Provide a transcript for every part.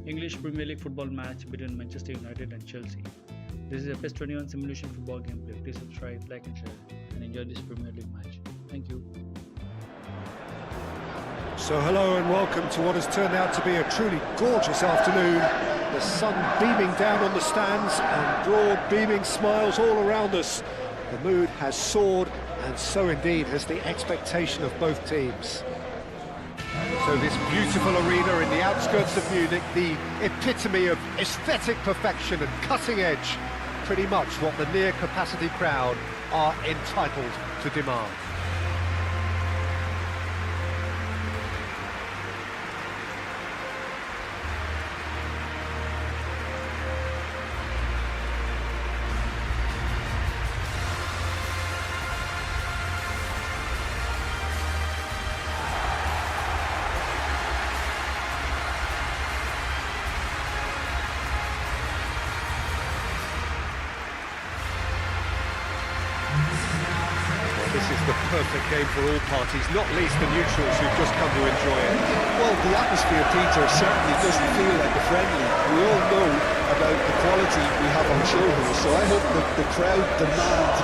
English Premier League football match between Manchester United and Chelsea. This is a PES 21 simulation football gameplay. Please subscribe, like and share and enjoy this Premier League match. Thank you. So hello and welcome to what has turned out to be a truly gorgeous afternoon. The sun beaming down on the stands and broad beaming smiles all around us. The mood has soared, and so indeed has the expectation of both teams. So this beautiful arena in the outskirts of Munich, the epitome of aesthetic perfection and cutting edge, pretty much what the near-capacity crowd are entitled to demand. This is the perfect game for all parties, not least the neutrals who've just come to enjoy it. Well, the atmosphere, Peter, certainly doesn't feel like a friendly. We all know about the quality we have on show here, so I hope that the crowd demand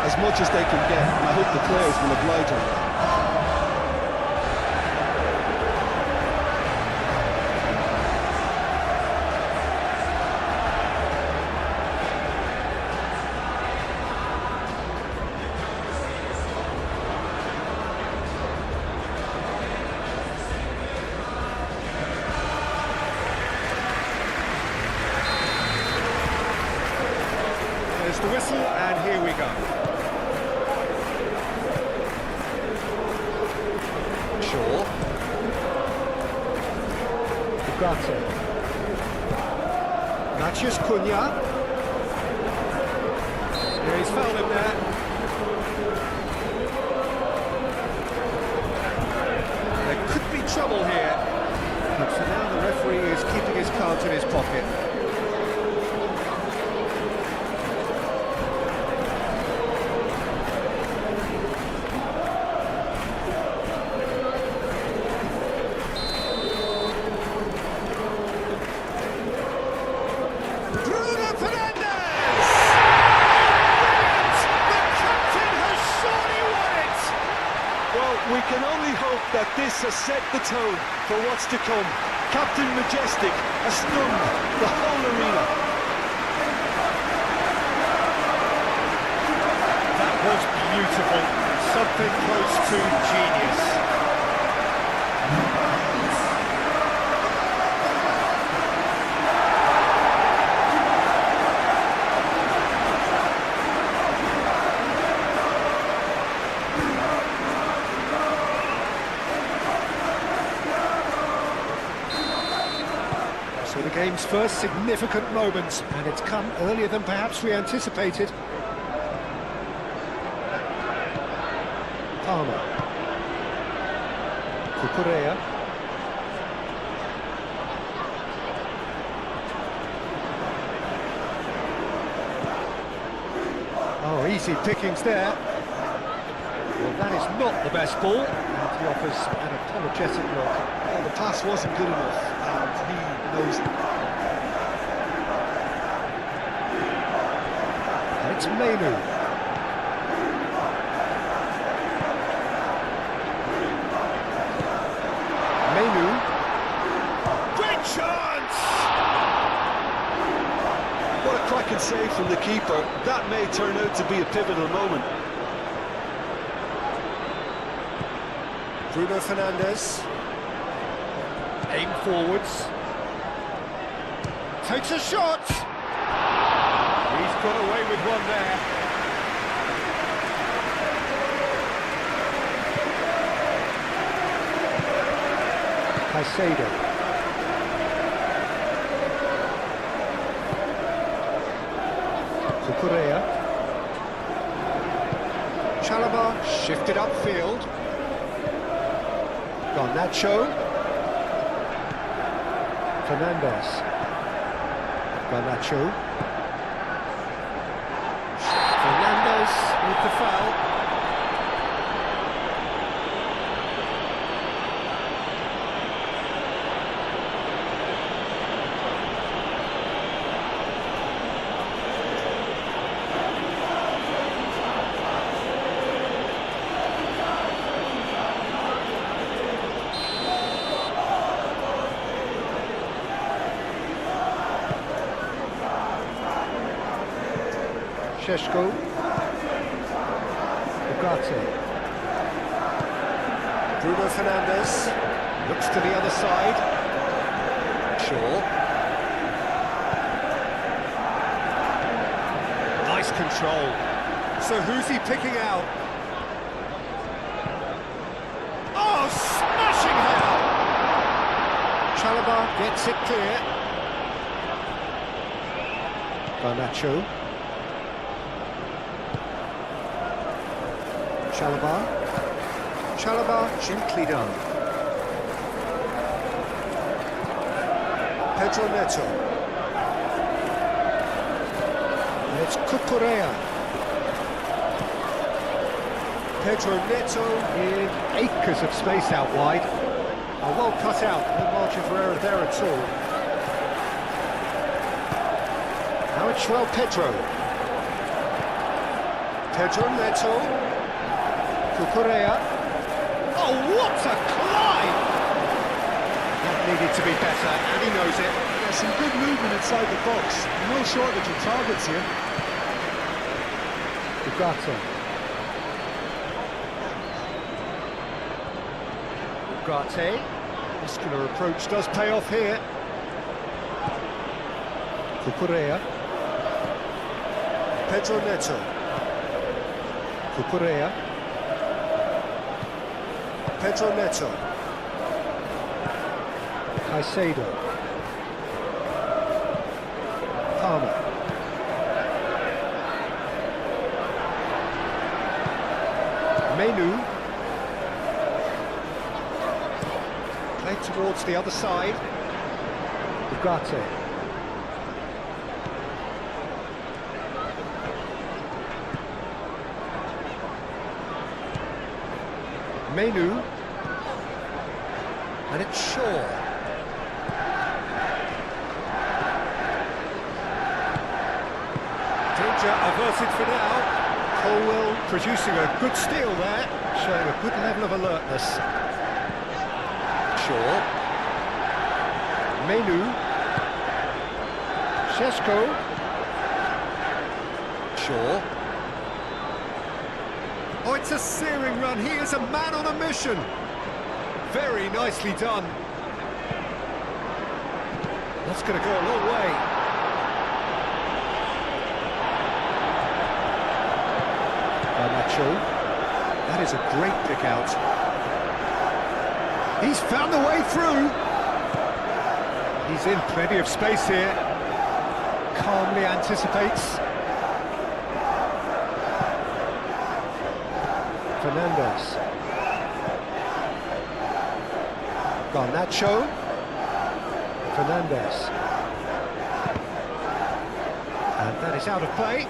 as much as they can get, and I hope the players will oblige on that. There's the whistle, and here we go. Shaw. Ugarte. Matheus Cunha. Yeah, he's fouled him there. There could be trouble here. But for now, the referee is keeping his cards in his pocket. We can only hope that this has set the tone for what's to come. Captain Majestic has stunned the whole arena. That was beautiful. Something close to genius. So the game's first significant moment, and it's come earlier than perhaps we anticipated. Palmer. Cucurella. Oh, easy pickings there. Well, that is not the best ball, and he offers an apologetic look. Well, the pass wasn't good enough, and he knows it. And it's Menu. Menu. Great chance! What a cracking save from the keeper. That may turn out to be a pivotal moment. Bruno Fernandes. Aim forwards. Takes a shot! He's got away with one there. Caicedo. Cucurella. Chalobah shifted upfield. Garnacho. Fernandes. Garnacho. Fernandes with the foul. Šeško. Ugarte. Bruno Fernandes. Looks to the other side. Shaw. Nice control. So who's he picking out? Oh, smashing header! Chalobah gets it clear. Garnacho. Chalobah gently done. Pedro Neto. And it's Cucurella. Pedro Neto in acres of space out wide. Well cut out, no margin for error there at all. Now it's João Pedro. Pedro Neto. Cucurella. Oh, what a climb! That needed to be better, and he knows it. There's some good movement inside the box. No shortage of targets here. Ugarte. Ugarte. Muscular approach does pay off here. Cucurella. Pedro Neto. Cucurella. Pedro Neto. Caicedo. Palmer. Menu. Played towards the other side. Ugarte. Menu. And it's Shaw. Danger averted for now. Colwell producing a good steal there, showing a good level of alertness. Shaw. Menu. Šeško. Shaw. Oh, it's a searing run. He is a man on a mission. Very nicely done. That's going to go a long way. Garnacho. That is a great pick out. He's found the way through. He's in plenty of space here. Calmly anticipates. Fernandes. Garnacho. Fernandes. And that is out of play.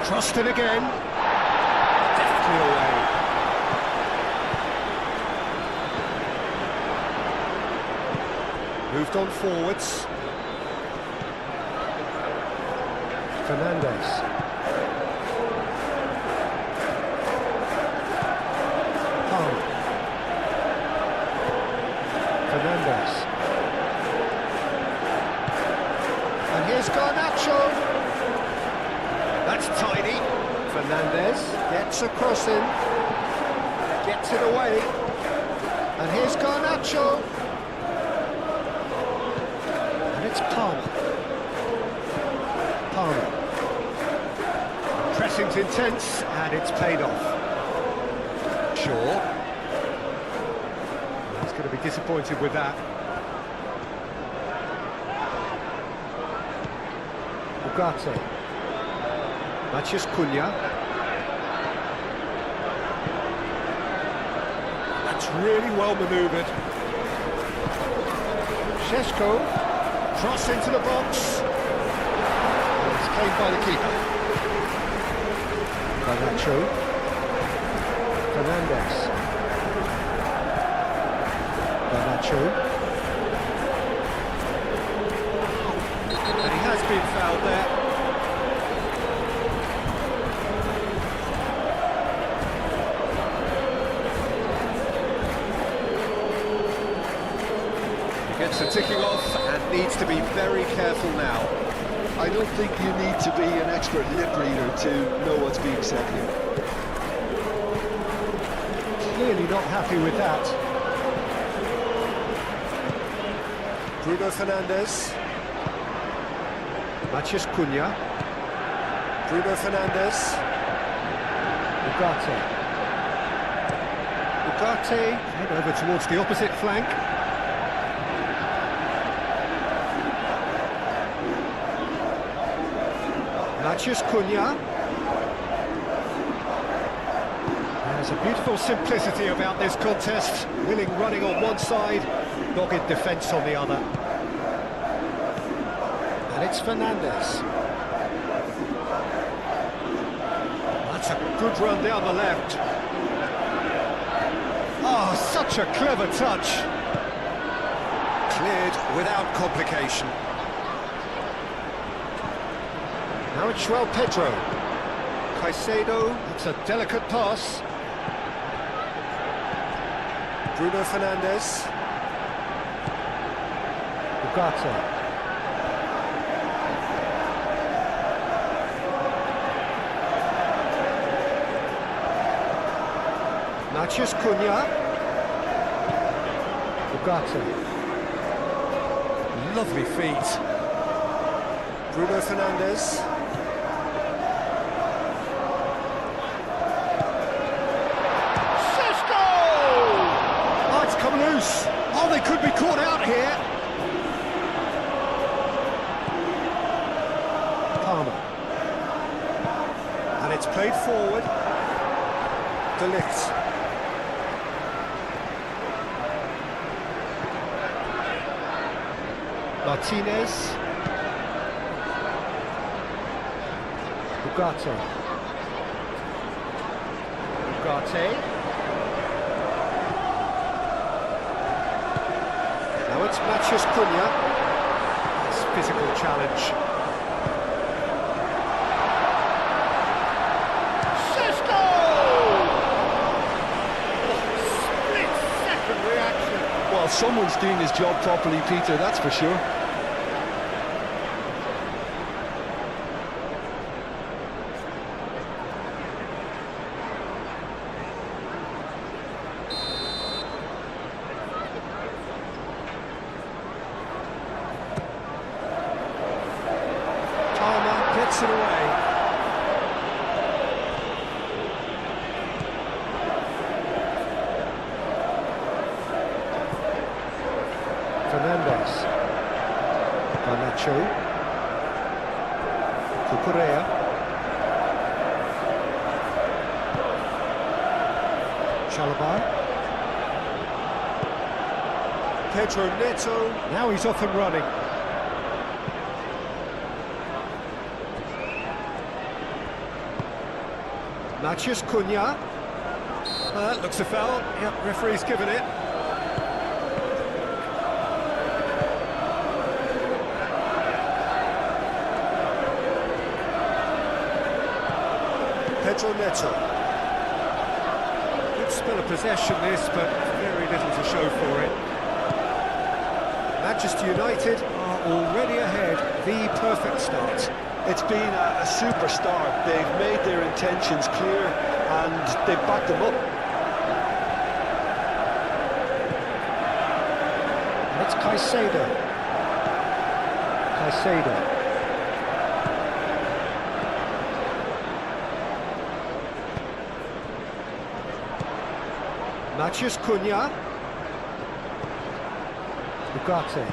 Crossed it again. Deftly away. Moved on forwards. Fernandes. Palmer. Fernandes. And here's Garnacho. That's tidy. Fernandes gets a cross in. Gets it away. And here's Garnacho. And it's Palmer. Palmer. Pressing's intense, and it's paid off. Shaw. He's going to be disappointed with that. Ugarte. Matheus Cunha. That's really well manoeuvred. Šeško. Cross into the box. It's claimed by the keeper. Garnacho. Fernandes. Garnacho. And he has been fouled there. He gets the ticking off and needs to be very careful now. I don't think you need to be an expert lip reader to know what's being said here. Clearly not happy with that. Bruno Fernandes. Matheus Cunha. Bruno Fernandes. Ugarte. Head over towards the opposite flank. Matheus Cunha. There's a beautiful simplicity about this contest. Willing running on one side, dogged defence on the other. And it's Fernandes. That's a good run down the left. Oh, such a clever touch. Cleared without complication. Now it's João Pedro. Caicedo, it's a delicate pass. Bruno Fernandes. Ugarte. Matheus Cunha. Ugarte. Lovely feet. Bruno Fernandes. Come loose. Oh, they could be caught out here. Palmer. And it's played forward. De Ligt. Martinez. Ugarte. Now it's Matheus Cunha. It's physical challenge. Sesko! Split-second reaction. Well, someone's doing his job properly, Peter, that's for sure. Gets it away. Fernandes. Garnacho. Cucurella. Chalobah. Pedro Neto. Now he's off and running. Matheus Cunha. Looks a foul. Yep, referee's given it. Pedro Neto. Good spell of possession this, but very little to show for it. Manchester United are already ahead. The perfect start. It's been a super start. They've made their intentions clear and they've backed them up. And it's Caicedo. Matheus Cunha. Ugarte.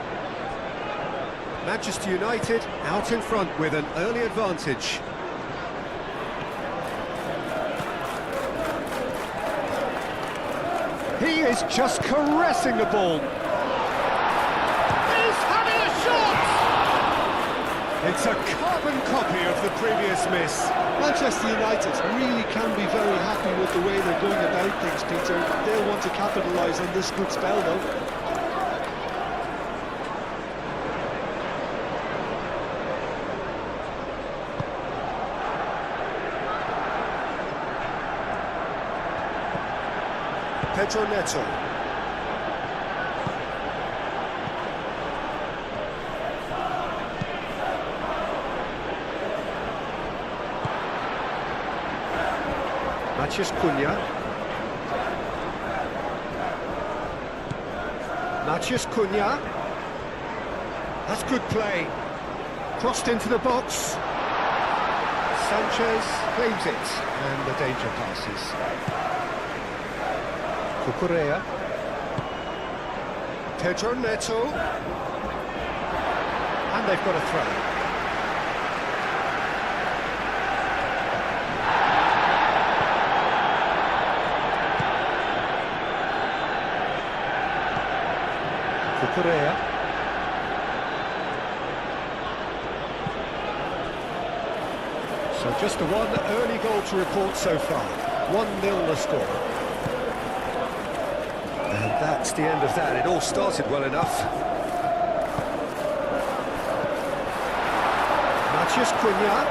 Manchester United out in front with an early advantage. He is just caressing the ball. He's having a shot! It's a carbon copy of the previous miss. Manchester United really can be very happy with the way they're going about things, Peter. They'll want to capitalise on this good spell, though. Pedro Neto. Matheus Cunha. Matheus Cunha. That's good play. Crossed into the box. Sanchez claims it, and the danger passes. Cucurella. Pedro Neto. And they've got a throw. Cucurella. So just the one early goal to report so far. 1-0 the score. And that's the end of that. It all started well enough. Matheus Cunha.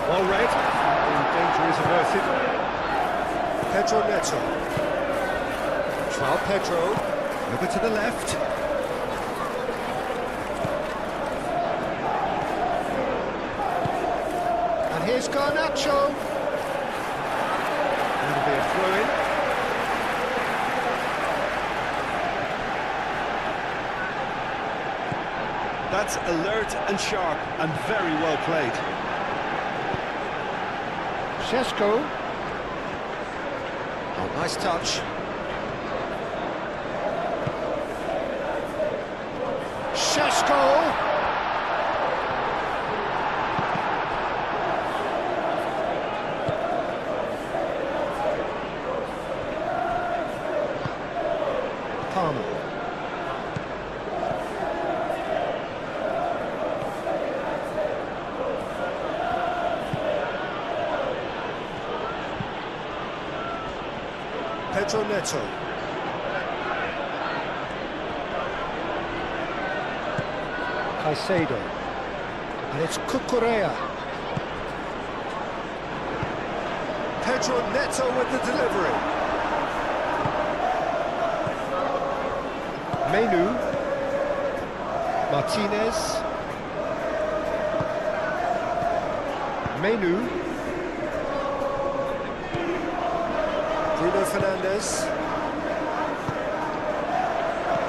Well read. The danger is averted. Pedro Neto. João Pedro. Over to the left. And here's Garnacho. That'll be a throw-in. That's alert and sharp and very well played. Šeško. Oh, nice touch. Šeško. Palmer. Pedro Neto. Caicedo. And it's Cucurella. Pedro Neto with the delivery. Menu. Martinez. Menu. Bruno Fernandes.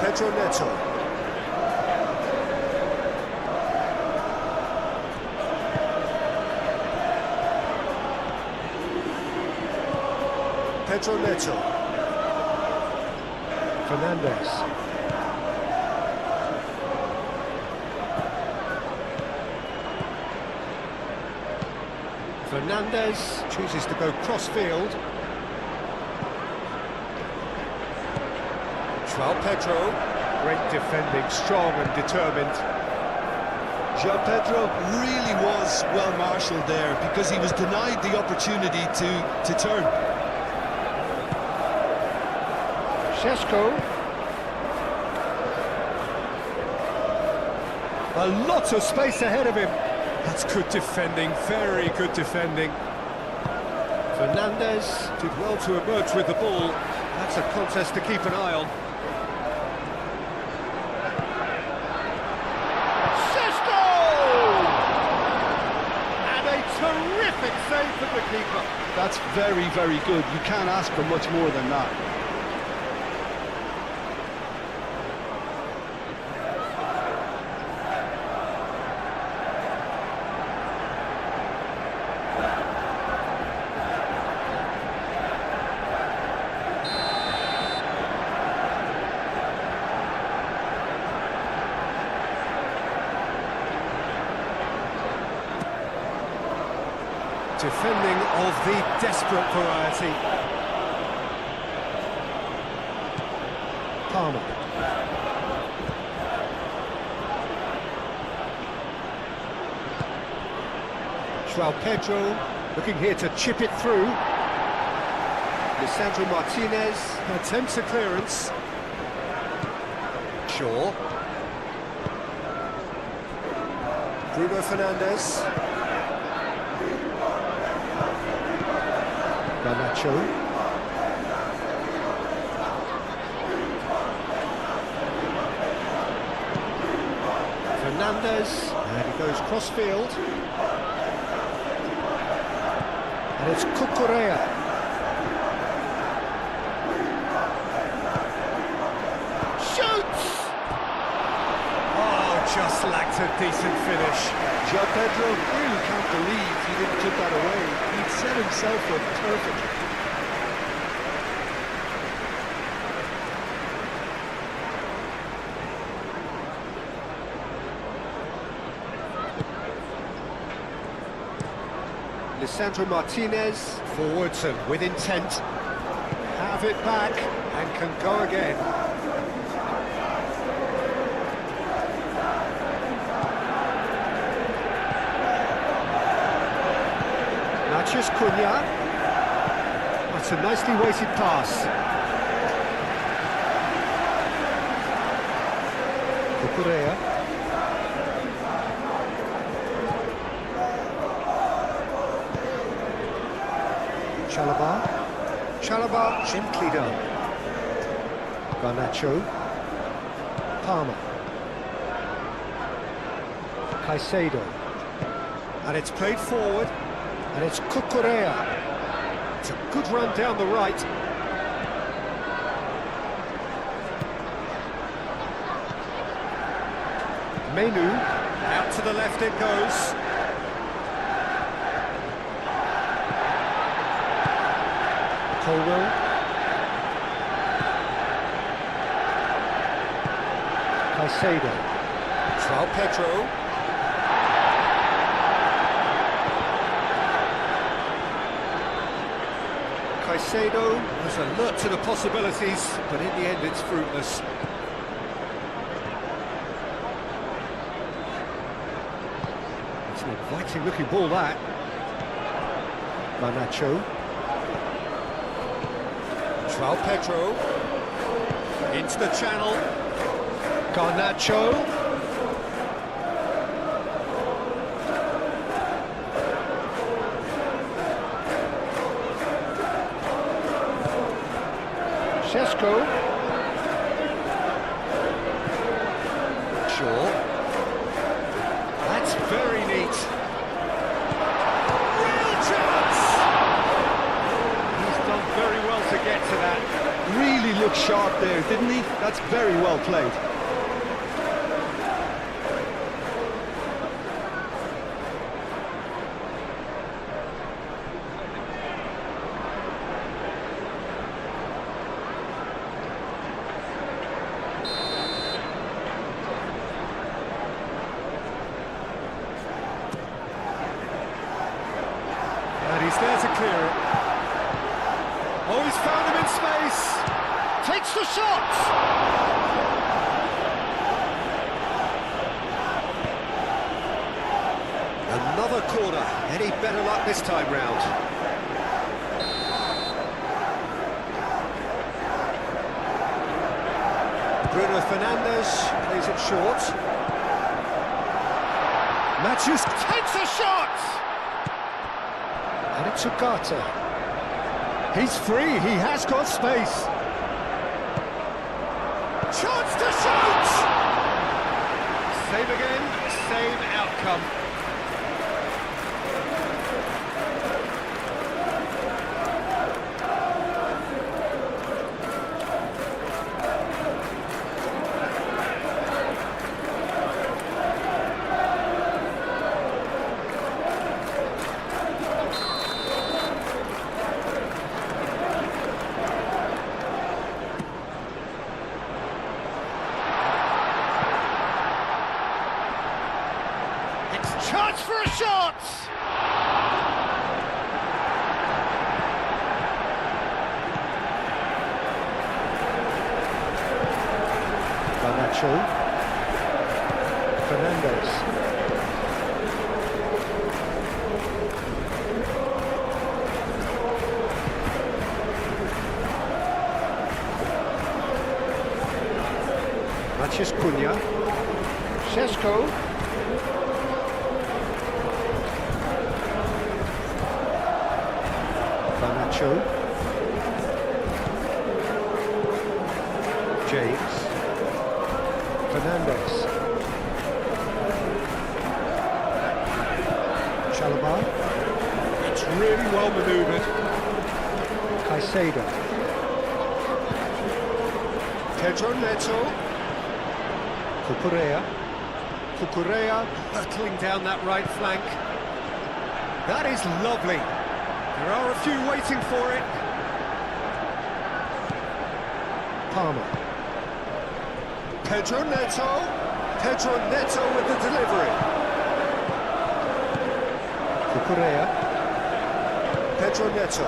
Pedro Neto. Pedro Neto. Fernandes. Fernandes chooses to go cross-field. João Pedro, great defending, strong and determined. João Pedro really was well marshalled there because he was denied the opportunity to turn. Šeško. A lot of space ahead of him. That's good defending, very good defending. Fernandes did well to emerge with the ball. That's a contest to keep an eye on. Šeško! And a terrific save from the keeper. That's very, very good. You can't ask for much more than that. Defending of the desperate variety. Palmer. João Pedro looking here to chip it through. Lisandro Martinez attempts a clearance. Shaw. Bruno Fernandes. Garnacho. Fernandes, and he goes cross-field. And And it's Cucurella. Shoots! Oh, just lacked a decent finish. João Pedro really can't believe he didn't put that away. He'd set himself up perfectly. Lisandro Martinez, forwards and with intent. Have it back and can go again. Matheus Cunha. That's a nicely weighted pass. Cucurella. Chalobah, gently done. Garnacho. Palmer. Caicedo. And it's played forward. And it's Cucurella. It's a good run down the right. Menu. Out to the left it goes. Colwell. Caicedo. João Pedro. Caicedo was alert to the possibilities, but in the end it's fruitless. It's an inviting looking ball, that. Garnacho. João Pedro. Into the channel. Garnacho. Sesko. Shaw. That's very neat. Real chance! He's done very well to get to that. Really looked sharp there, didn't he? That's very well played. And he's there to clear it. Oh, he's found him in space. Takes the shot. Another corner. Any better luck this time round? Bruno Fernandes plays it short. Matheus takes a shot. And it's Ugarte. He's free, he has got space. Chance to shoot! Save again, same outcome. Chance for a shot! Garnacho. Fernandes. Matheus Cunha. Sesko. Garnacho. James. Fernandes. Chalobah. It's really well manoeuvred. Caicedo. Pedro Neto. Cucurella. Cucurella hurtling down that right flank. That is lovely. There are a few waiting for it. Palmer. Pedro Neto. Pedro Neto with the delivery. Cucurella. Pedro Neto.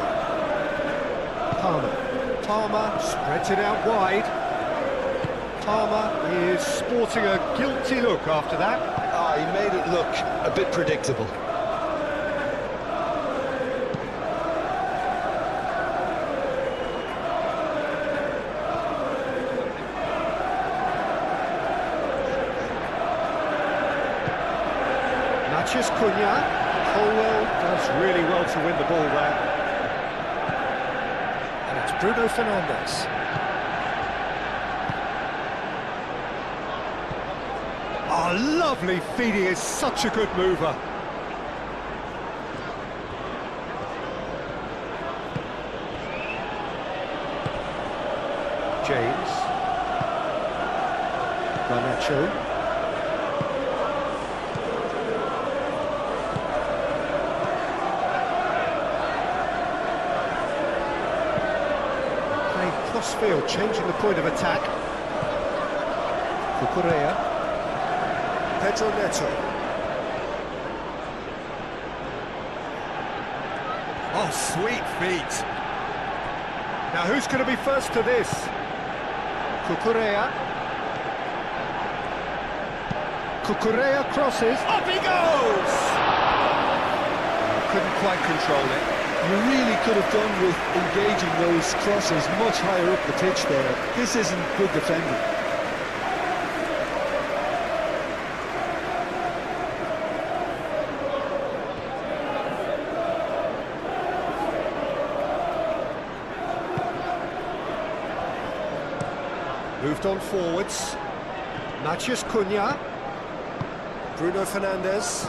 Palmer. Palmer spreads it out wide. Palmer is sporting a guilty look after that. He made it look a bit predictable. Matches Cunha. Colwell does really well to win the ball there. And it's Bruno Fernandes. Oh, lovely feed, he is such a good mover. James. Garnacho. Playing cross-field, changing the point of attack. Cucurella. Pedro Neto. Oh, sweet feet. Now who's going to be first to this? Cucurella. Cucurella crosses. Up he goes! Couldn't quite control it. You really could have done with engaging those crosses much higher up the pitch there. This isn't good defending. Moved on forwards. Matheus Cunha. Bruno Fernandes.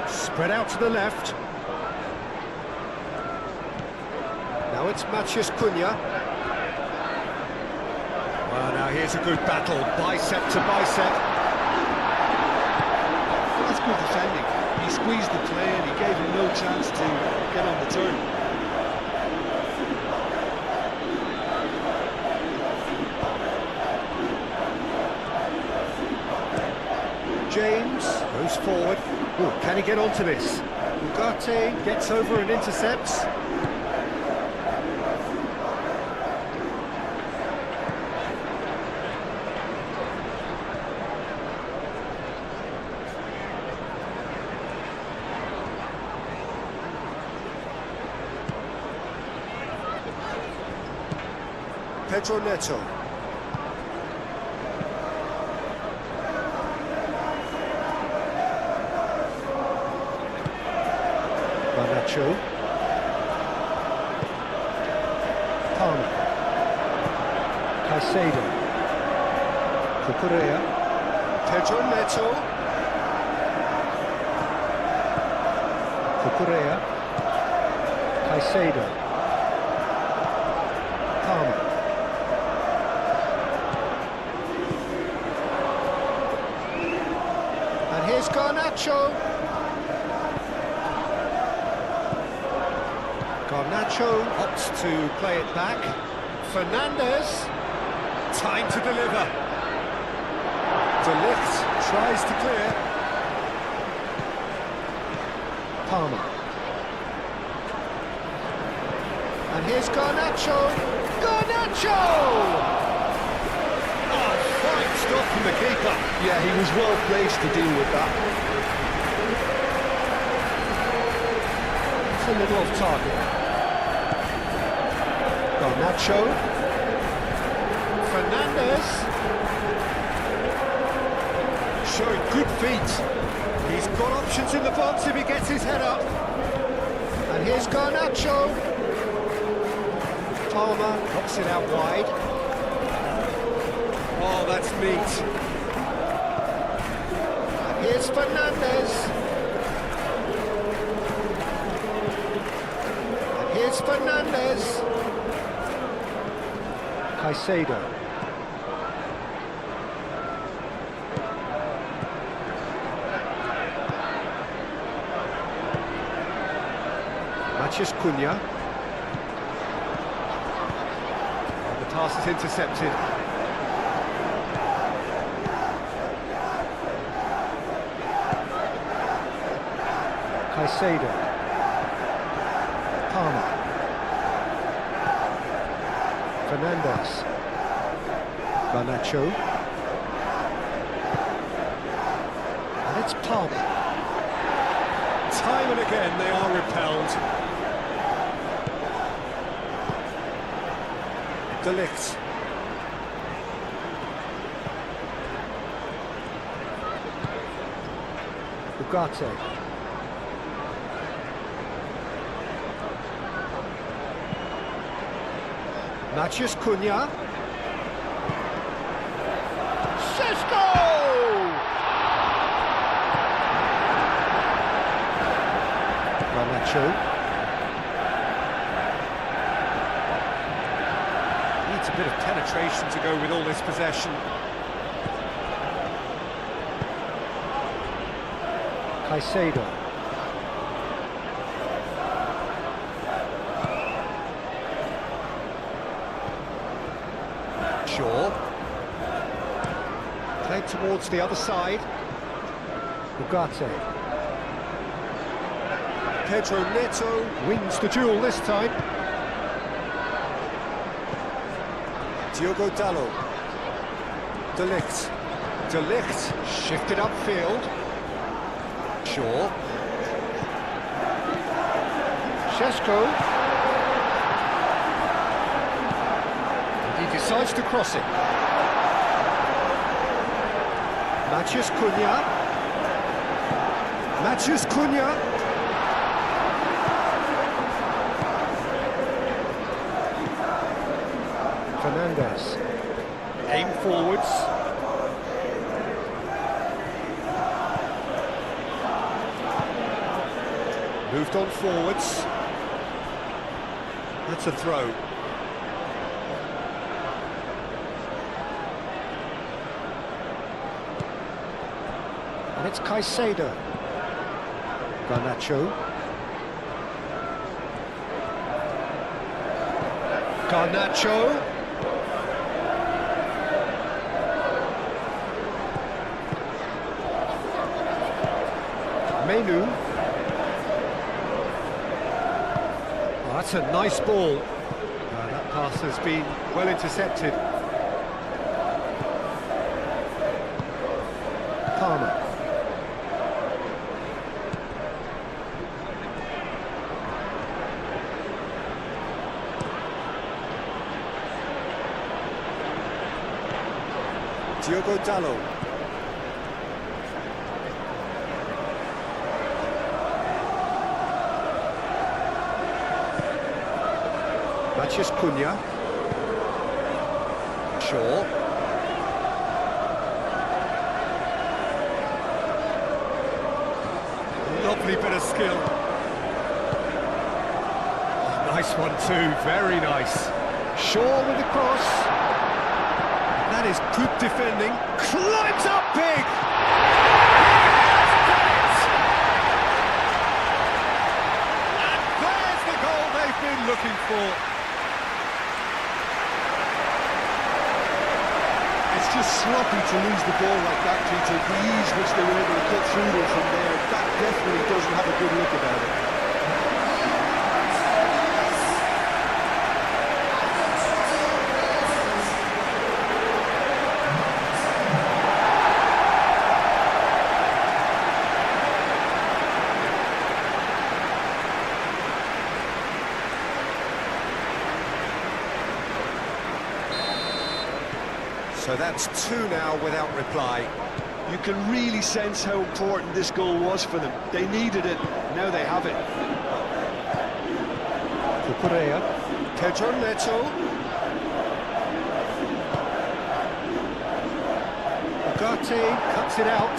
Spread out to the left. Now it's Matheus Cunha. Well, now here's a good battle, bicep to bicep. That's good defending. He squeezed the play and he gave him no chance to get on the turn. James goes forward. Oh, can he get onto this? Ugarte gets over and intercepts. Pedro Neto. Garnacho. Palmer. Caicedo. Cucurella. Pedro Neto. Cucurella. Caicedo. Palmer. And here's Garnacho. Garnacho opts to play it back. Fernandes, time to deliver. De Ligt tries to clear. Palmer. And here's Garnacho. Garnacho! Oh, fine stuff from the keeper. Yeah, he was well placed to deal with that. It's a little off target. Garnacho. Fernandes. Showing good feet. He's got options in the box if he gets his head up. And here's Garnacho. Palmer knocks it out wide. Oh, that's neat. And here's Fernandes. It's Fernandez. Caicedo. Matheus Cunha. The pass is intercepted. Caicedo. Palmer. Fernandez. Garnacho. And it's Palmer. Time and again they are repelled. De Ligt. Ugarte. Matheus Cunha. Sesko! Garnacho. Needs a bit of penetration to go with all this possession. Caicedo. Shaw. Played towards the other side. Ugarte. Pedro Neto wins the duel this time. Diogo Dalot. De Ligt. De Ligt shifted upfield. Shaw. Sesko. And he decides to cross it. Matheus Cunha. Matheus Cunha. Fernandez. Aim forwards. Moved on forwards. That's a throw. And it's Caicedo. Garnacho. Garnacho. Menu. Oh, that's a nice ball. That pass has been well intercepted. Palmer. Diogo Dalot. Matheus Cunha. Shaw. Lovely bit of skill. Oh, nice one too, very nice. Shaw with the cross. That is good defending. Climbs up big! And there's the goal they've been looking for. It's just sloppy to lose the ball like that, Peter. The ease which they were able to cut through them from there, that definitely doesn't have a good look about it. So that's two now without reply. You can really sense how important this goal was for them. They needed it, now they have it. Cucurella. Pedro Neto. Ugarte cuts it out.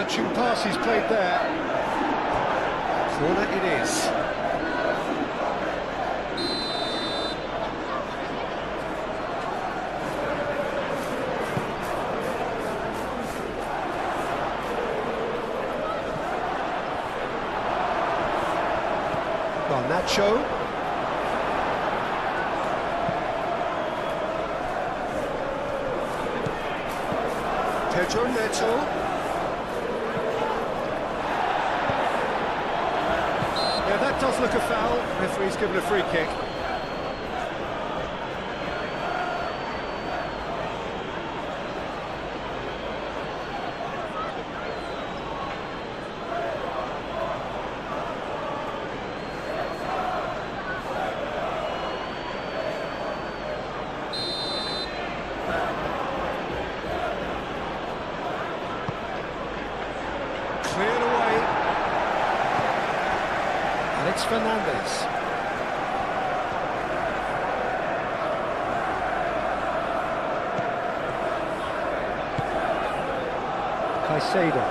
Punching passes played there. Corner it is. Nacho. Pedro Neto. Yeah, that does look a foul. Referee's given a free kick. Cleared away. Alex Fernandez. Caicedo.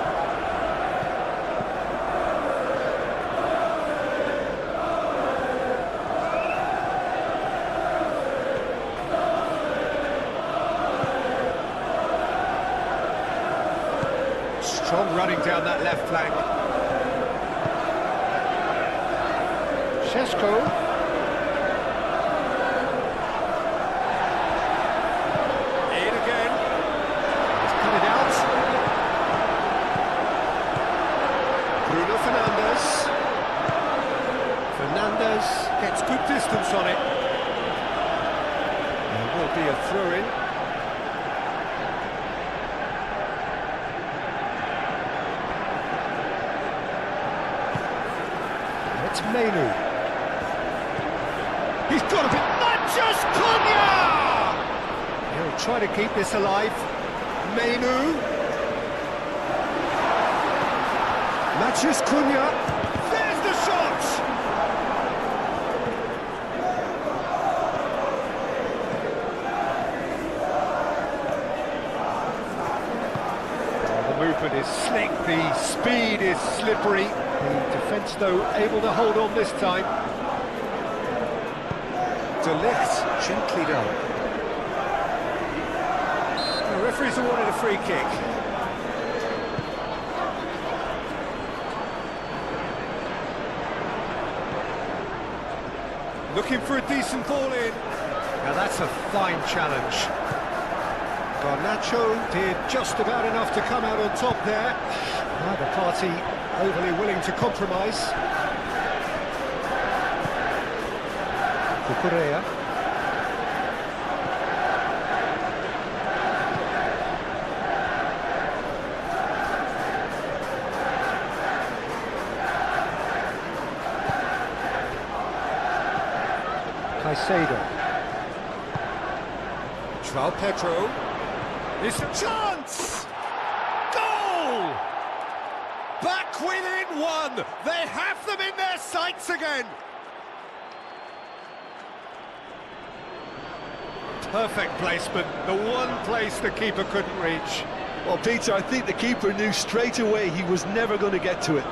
Strong running down that left flank. Šeško. In again. He's cut it out. Bruno Fernandes. Fernandes gets good distance on it. There will be a throw-in. It's Menu. He's got a bit. Mathias Cunha! He'll try to keep this alive. Menu. Mathias Cunha. There's the shot! The movement is slick, the speed is slippery. The defence, though, able to hold on this time. De Ligt gently down. The referee's awarded a free kick. Looking for a decent ball in. Now that's a fine challenge. Garnacho did just about enough to come out on top there. Neither party overly willing to compromise. Cucurella. Caicedo. João Pedro. It's a chance! Goal! Back within one! They have them in their sights again! Perfect placement, the one place the keeper couldn't reach. Well, Peter, I think the keeper knew straight away he was never going to get to it.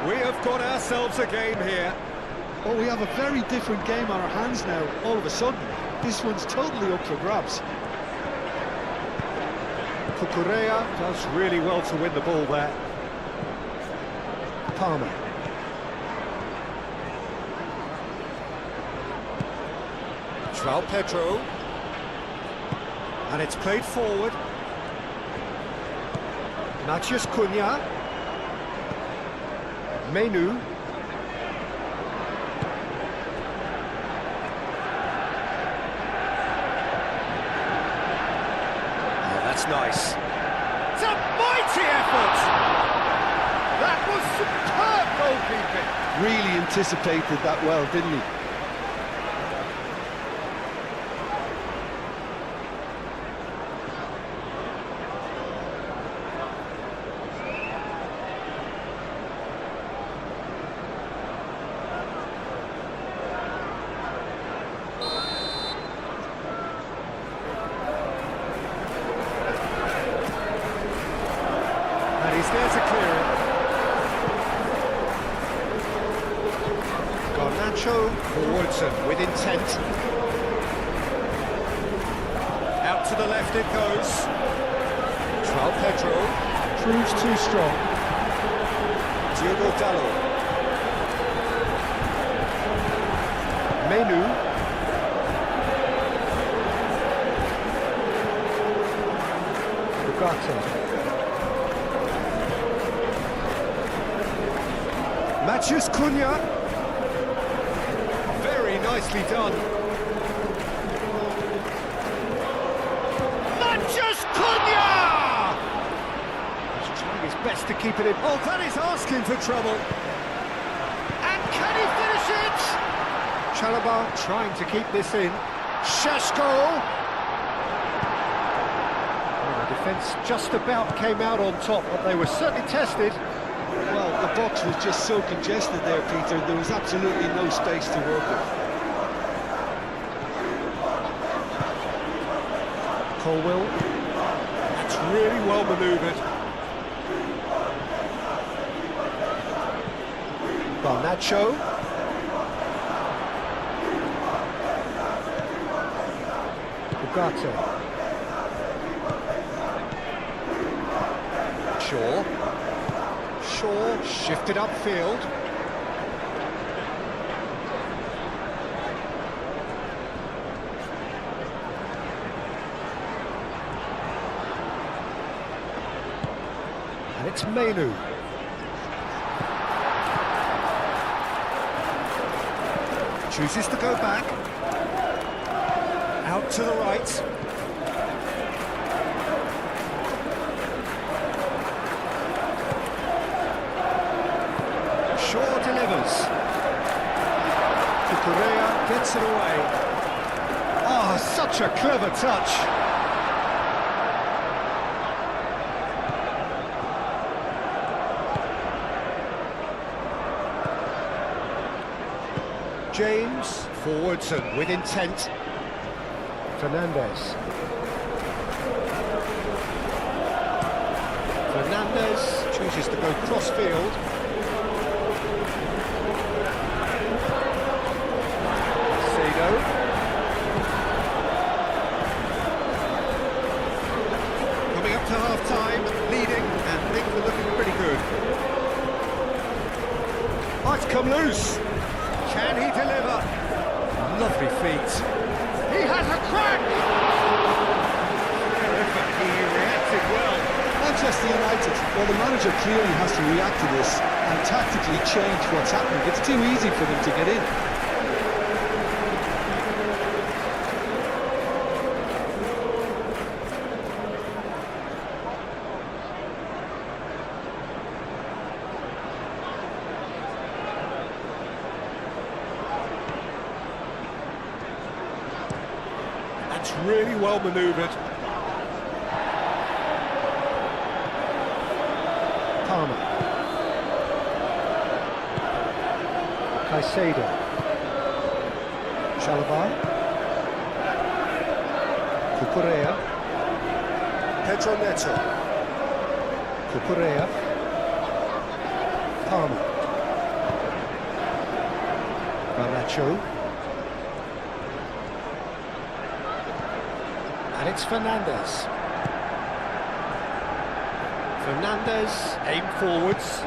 We have got ourselves a game here. Oh, we have a very different game on our hands now, all of a sudden. This one's totally up for grabs. Cucurella does really well to win the ball there. Palmer. João Pedro. And it's played forward. Mathias Cunha. Menu. Oh, that's nice. It's a mighty effort! That was superb goalkeeping. Really anticipated that well, didn't he? And he's there to clear it. Garnacho for Woodson with intent. Out to the left it goes. João Pedro proves too strong. Diogo Dalot. Menu. Ugarte. Matheus Cunha. Very nicely done. Matheus Cunha! He's trying his best to keep it in. Oh, that is asking for trouble. And can he finish it? Chalobah trying to keep this in. Šeško. The defence just about came out on top, but they were certainly tested. Well, the box was just so congested there, Peter. There was absolutely no space to work with. Colwill. It's really well manoeuvred. Garnacho. Ugarte. Shaw shifted upfield. And it's Menu. Chooses to go back. Out to the right. Shaw delivers. Cucurella gets it away. Oh, such a clever touch. James forwards and with intent. Fernandez. Fernandez chooses to go cross-field. Coming up to half-time, leading, and things are looking pretty good. Oh, it's come loose. Can he deliver? Lovely feet. He has a crack! Terrific, he reacted well. Manchester United, well, the manager clearly has to react to this and tactically change what's happening. It's too easy for them to get in. That's really well manoeuvred. Palmer. Caicedo. Chalobah. Cucurella. Pedro Neto. Cucurella. Palmer. Garnacho. And it's Fernandez. Fernandez, aim forwards.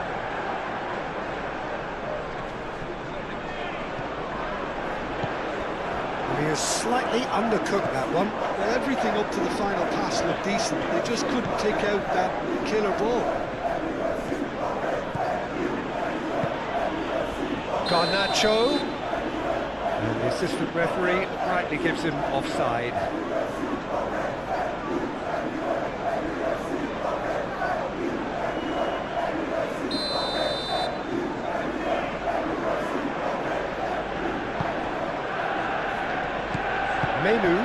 And he has slightly undercooked that one. Well, everything up to the final pass looked decent. They just couldn't take out that killer ball. Garnacho. And the assistant referee rightly gives him offside. Menu.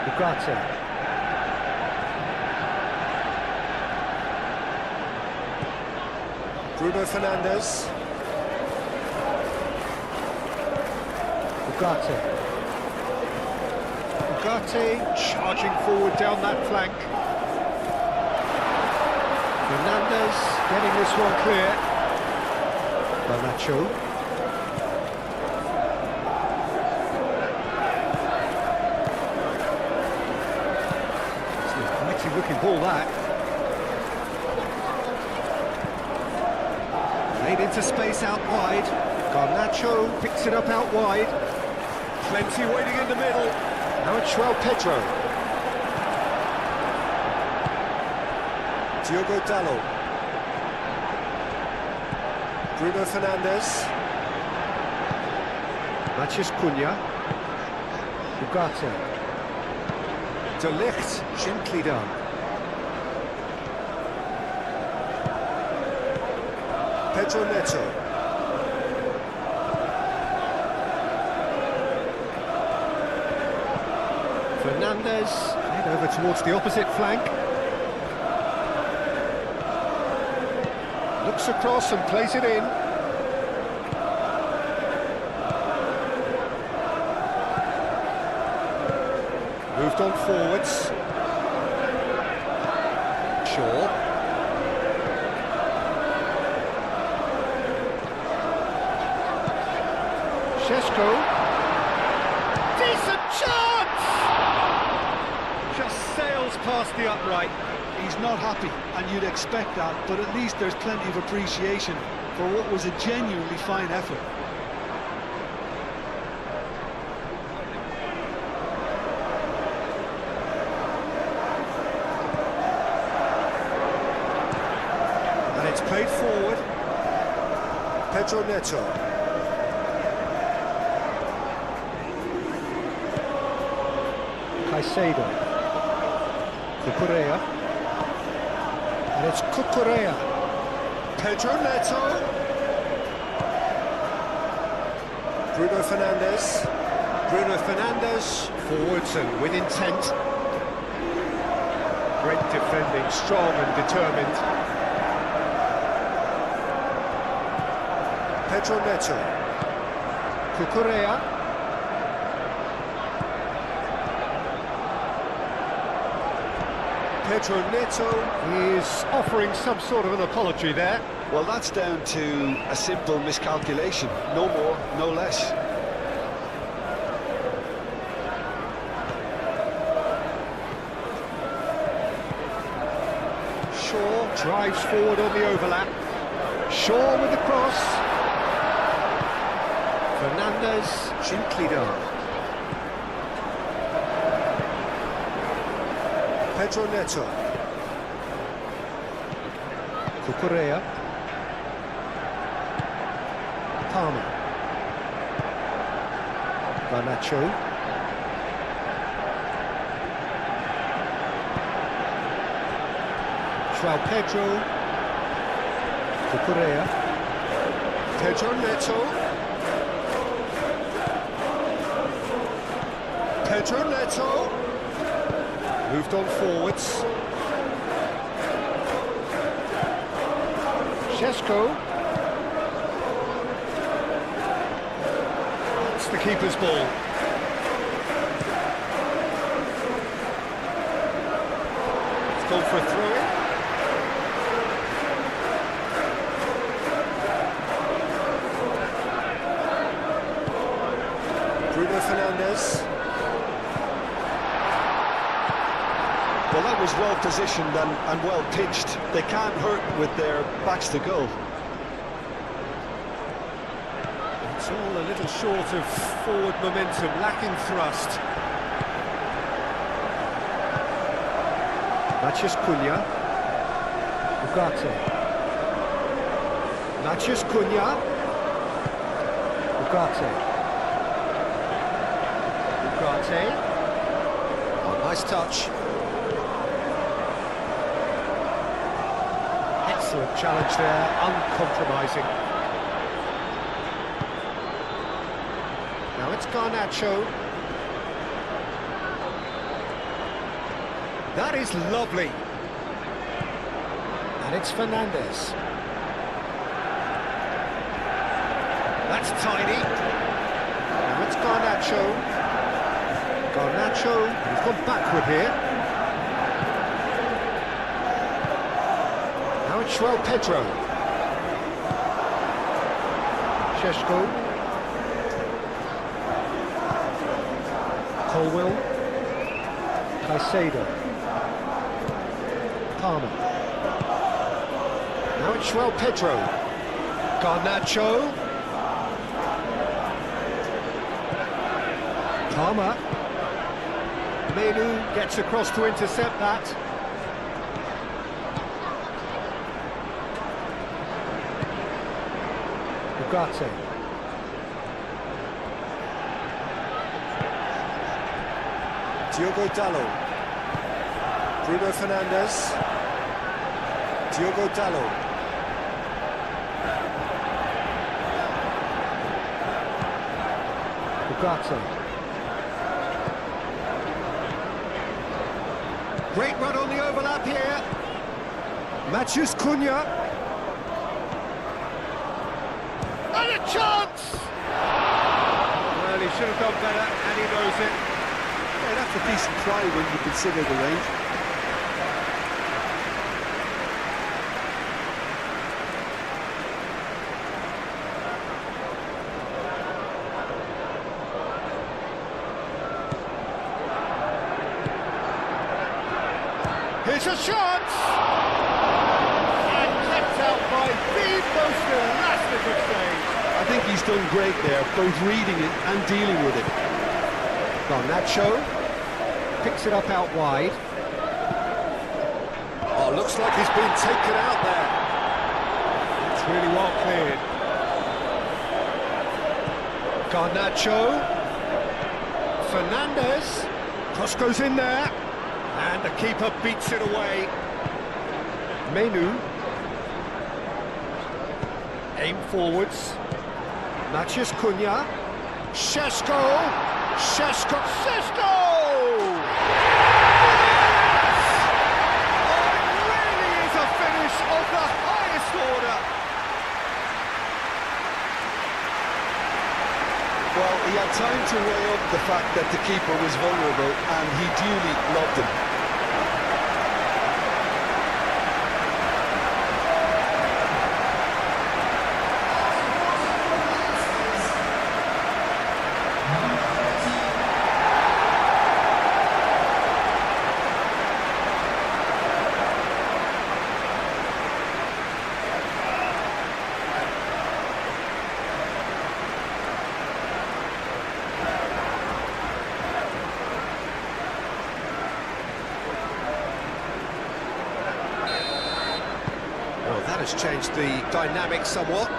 Ugarte. Bruno Fernandes. Ugarte. Ugarte charging forward down that flank. Fernandes getting this one clear. Garnacho. It's a mighty looking ball, that. Played into space out wide. Garnacho picks it up out wide. Plenty waiting in the middle. Now it's João Pedro. Diogo Dalot. Bruno Fernandes. Matheus Cunha. Ugarte. De Ligt, gently done. Pedro Neto. Fernandes, head over towards the opposite flank. Looks across and plays it in. Moved on forwards. Shaw. Šeško. Decent chance! Just sails past the upright. He's not happy, and you'd expect that, but at least there's plenty of appreciation for what was a genuinely fine effort. And it's played forward. Pedro Neto. Caicedo. Cucurella. And it's Cucurella. Pedro Neto. Bruno Fernandes. Bruno Fernandes. Forwards and with intent. Great defending, strong and determined. Pedro Neto. Cucurella. Pedro Neto is offering some sort of an apology there. Well, that's down to a simple miscalculation. No more, no less. Shaw drives forward on the overlap. Shaw with the cross. Fernandes, gently done. Pedro Neto. Cucurella. Palmer. Garnacho. João Pedro. Cucurella. Pedro Neto. Pedro Neto. Moved on forwards. Šeško. It's the keeper's ball. It's gone for a throw-in. Bruno Fernandes. Well, that was well positioned and well pitched. They can't hurt with their backs to goal. It's all a little short of forward momentum, lacking thrust. Matheus Cunha. Ugarte. Matheus Cunha. Ugarte. Ugarte. Oh, nice touch. Excellent challenge there, uncompromising. it's Garnacho. That is lovely. And it's Fernandez. That's tidy. Now it's Garnacho. Garnacho, he's gone backward here. Now it's João Pedro. Šeško. Colwill. Caicedo. Palmer. Now it's João Pedro. Garnacho. Palmer. Menu gets across to intercept that. Ugarte. Diogo Dalot. Bruno Fernandes. Diogo Dalot. Ugarte. Great run on the overlap here. Matheus Cunha. And a chance! Well, he should have done better, and he knows it. Yeah, that's a decent try when you consider the range. Here's a shot! And kept out by the most elastic of saves. I think he's done great there, both reading it and dealing with it. Garnacho picks it up out wide. Oh, looks like he's been taken out there. It's really well cleared. Garnacho. Fernandez. Cross goes in there. And the keeper beats it away. Menu. Aim forwards. Matheus Cunha. Šeško. Šeško. Šeško! Oh, it really is a finish of the highest order. Well, he had time to weigh up the fact that the keeper was vulnerable, and he duly loved him. That has changed the dynamic somewhat.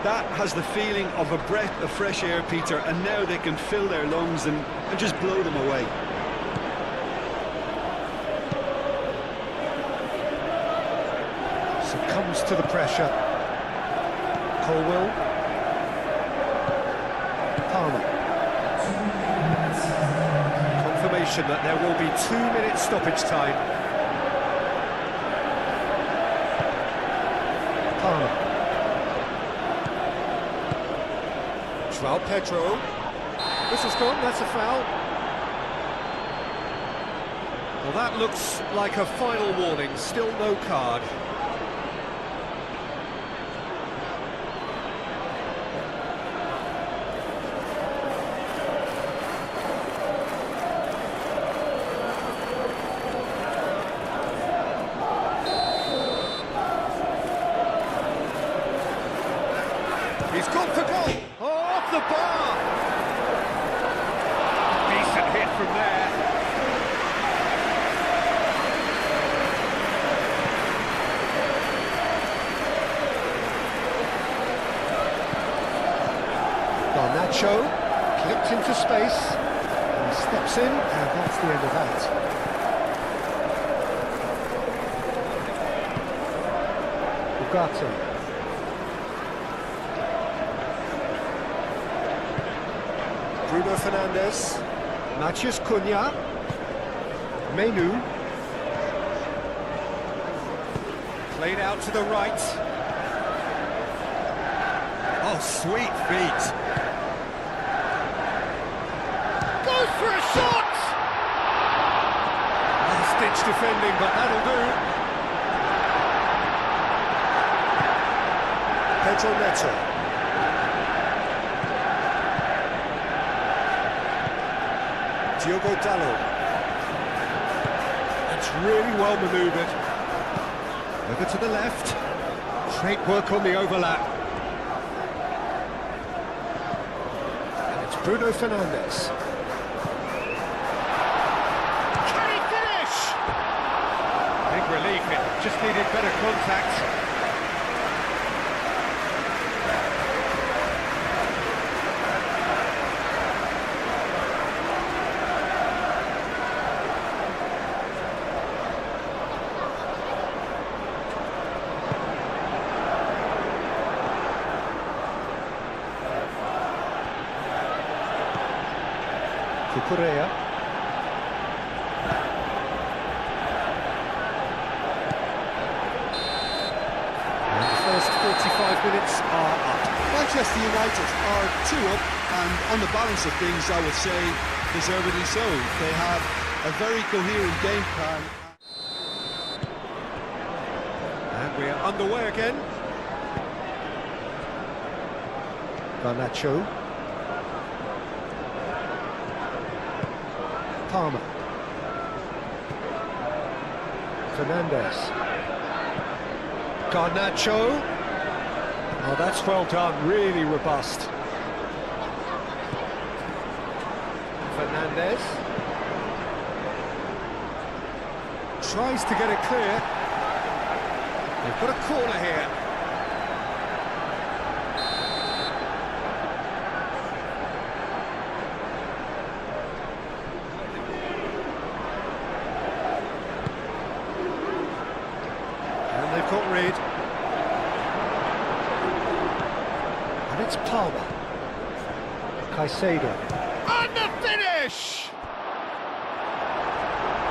That has the feeling of a breath of fresh air, Peter, and now they can fill their lungs and just blow them away. Succumbs to the pressure. Colwill. Palmer. Confirmation that there will be 2 minutes stoppage time. Palmer. João Pedro. This is gone, that's a foul. Well, that looks like a final warning, still no card. He's gone for goal! Oh, off the bar! Decent hit from there. Garnacho clipped into space. He steps in, and that's the end of that. Ugarte. Bruno Fernandes. Matheus Cunha. Menu. Played out to the right. Oh, sweet feet. Goes for a shot! Last-ditch defending, but that'll do. Pedro Neto. Diogo Dalot. That's really well manoeuvred. Over to the left. Great work on the overlap. And it's Bruno Fernandes. Can he finish? Big relief, it just needed better contact. Correa. And the first 45 minutes are up. Manchester United are 2 up, and on the balance of things, I would say deservedly so. They have a very coherent game plan. And we are underway again. Garnacho. Palmer. Fernandes. Garnacho. Oh, that's well done, really robust. Fernandes. Tries to get it clear. They've got a corner here. Got rid. And it's Palmer. Caicedo. And the finish!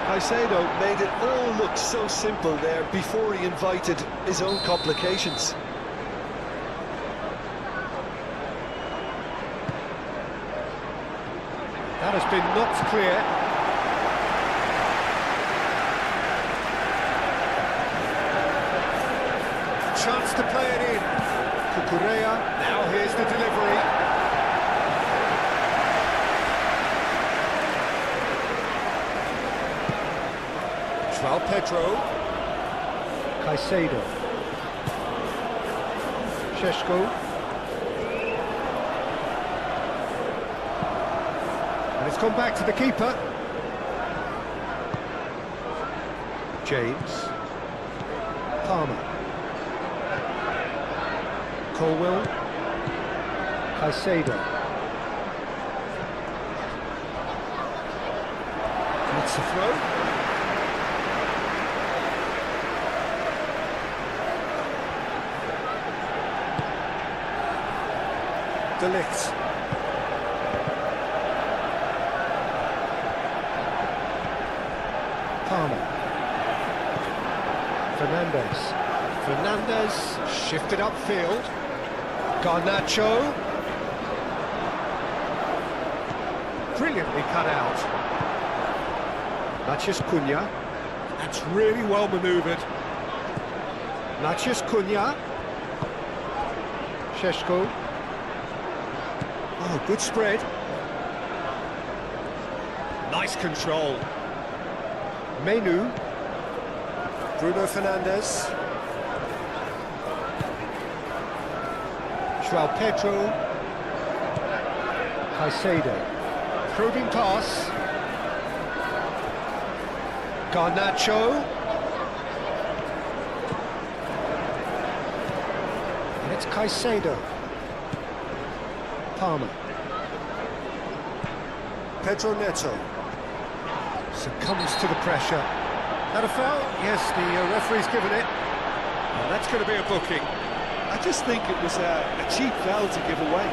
Caicedo made it all look so simple there before he invited his own complications. That has been knocked clear. Chance to play it in. Cucurella, now here's the delivery. João Pedro. Caicedo. Šeško. And it's gone back to the keeper. James. Palmer. Colwell. Caicedo. That's the throw. De Ligt. Palmer. Fernandes shifted upfield. Garnacho. Brilliantly cut out. Matheus Cunha. That's really well manoeuvred. Matheus Cunha. Šeško. Oh, good spread. Nice control. Menu. Bruno Fernandes. João Pedro. Caicedo. Probing pass. Garnacho. And it's Caicedo. Palmer. Pedro Neto. Succumbs to the pressure. That a foul? Yes, the referee's given it. And that's going to be a booking. I just think it was a cheap foul to give away.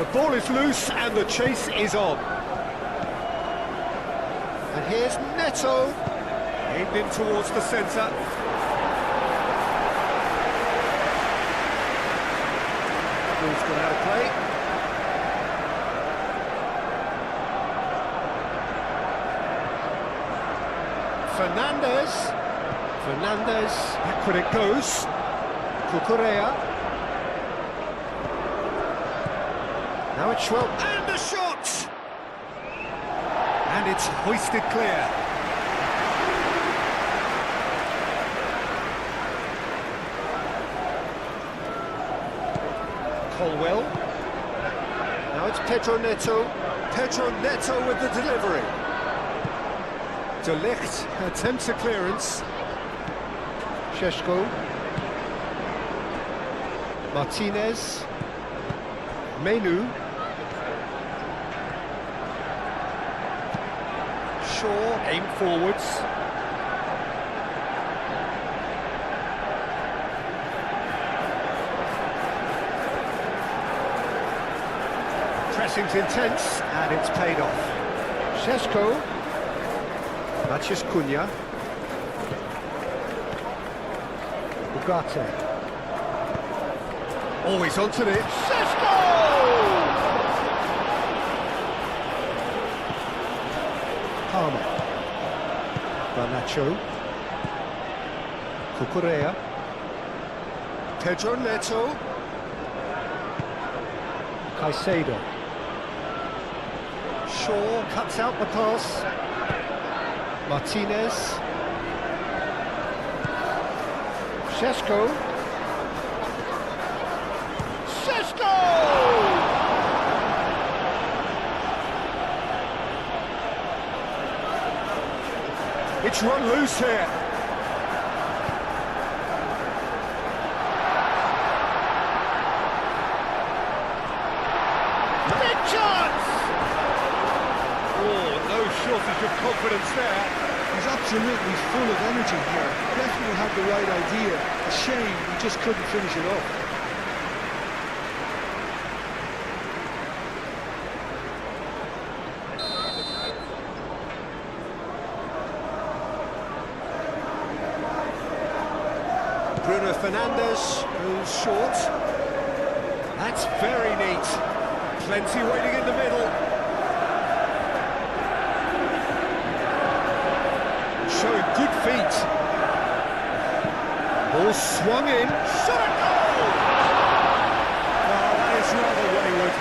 The ball is loose and the chase is on. And here's Neto. Aimed in towards the centre. Ball's gone out of play. Fernandez, backward it goes. Cucurella. Now it's Schwab, and a shot! And it's hoisted clear. Colwell. Now it's Pedro Neto. Pedro Neto with the delivery. De Ligt attempts a clearance. Šeško. Martinez. Menu. Shaw, aim forwards. Pressing's intense, and it's paid off. Šeško. Maciej Cunha. Ugarte. Always onto it. Šeško! Palmer. Garnacho. Cucurella. Pedro Neto. Caicedo. Shaw cuts out the pass. Martinez. Šeško. Šeško! It's run loose here. Big chance! Oh, no shortage of confidence there. He's absolutely full of energy here. Definitely had the right idea. A shame he just couldn't finish it off. Bruno Fernandes goes short. That's very neat. Plenty waiting in the middle. Showing good feet. Ball swung in. Shot at goal! Oh, that is rather wayward.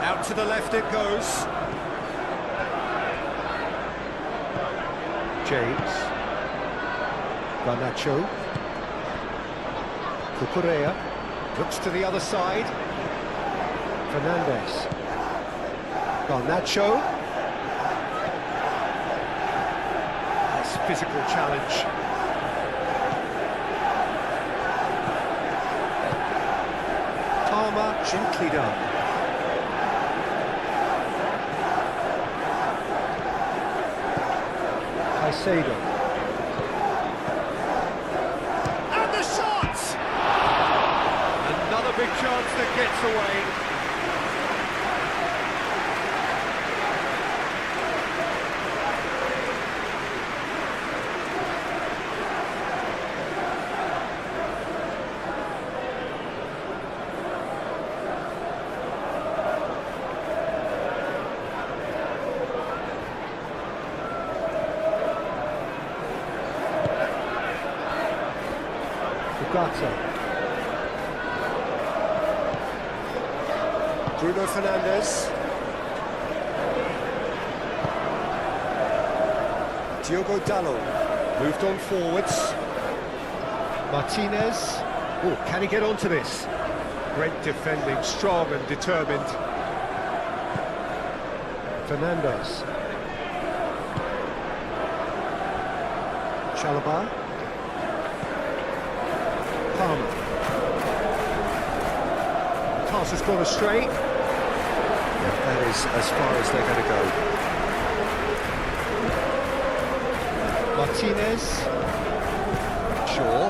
Out to the left it goes. James. Garnacho. Cucurella. Looks to the other side. Fernandez. Garnacho. Nice physical challenge. Palmer, gently done. Caicedo. And the shot! Another big chance that gets away. Ugarte. Bruno Fernandes. Diogo Dalot. Moved on forwards. Martinez. Oh, can he get onto this? Great defending, strong and determined. Fernandes. Chalobah. Palmer. pass has gone astray. Yeah, that is as far as they're going to go. Martinez. Shaw.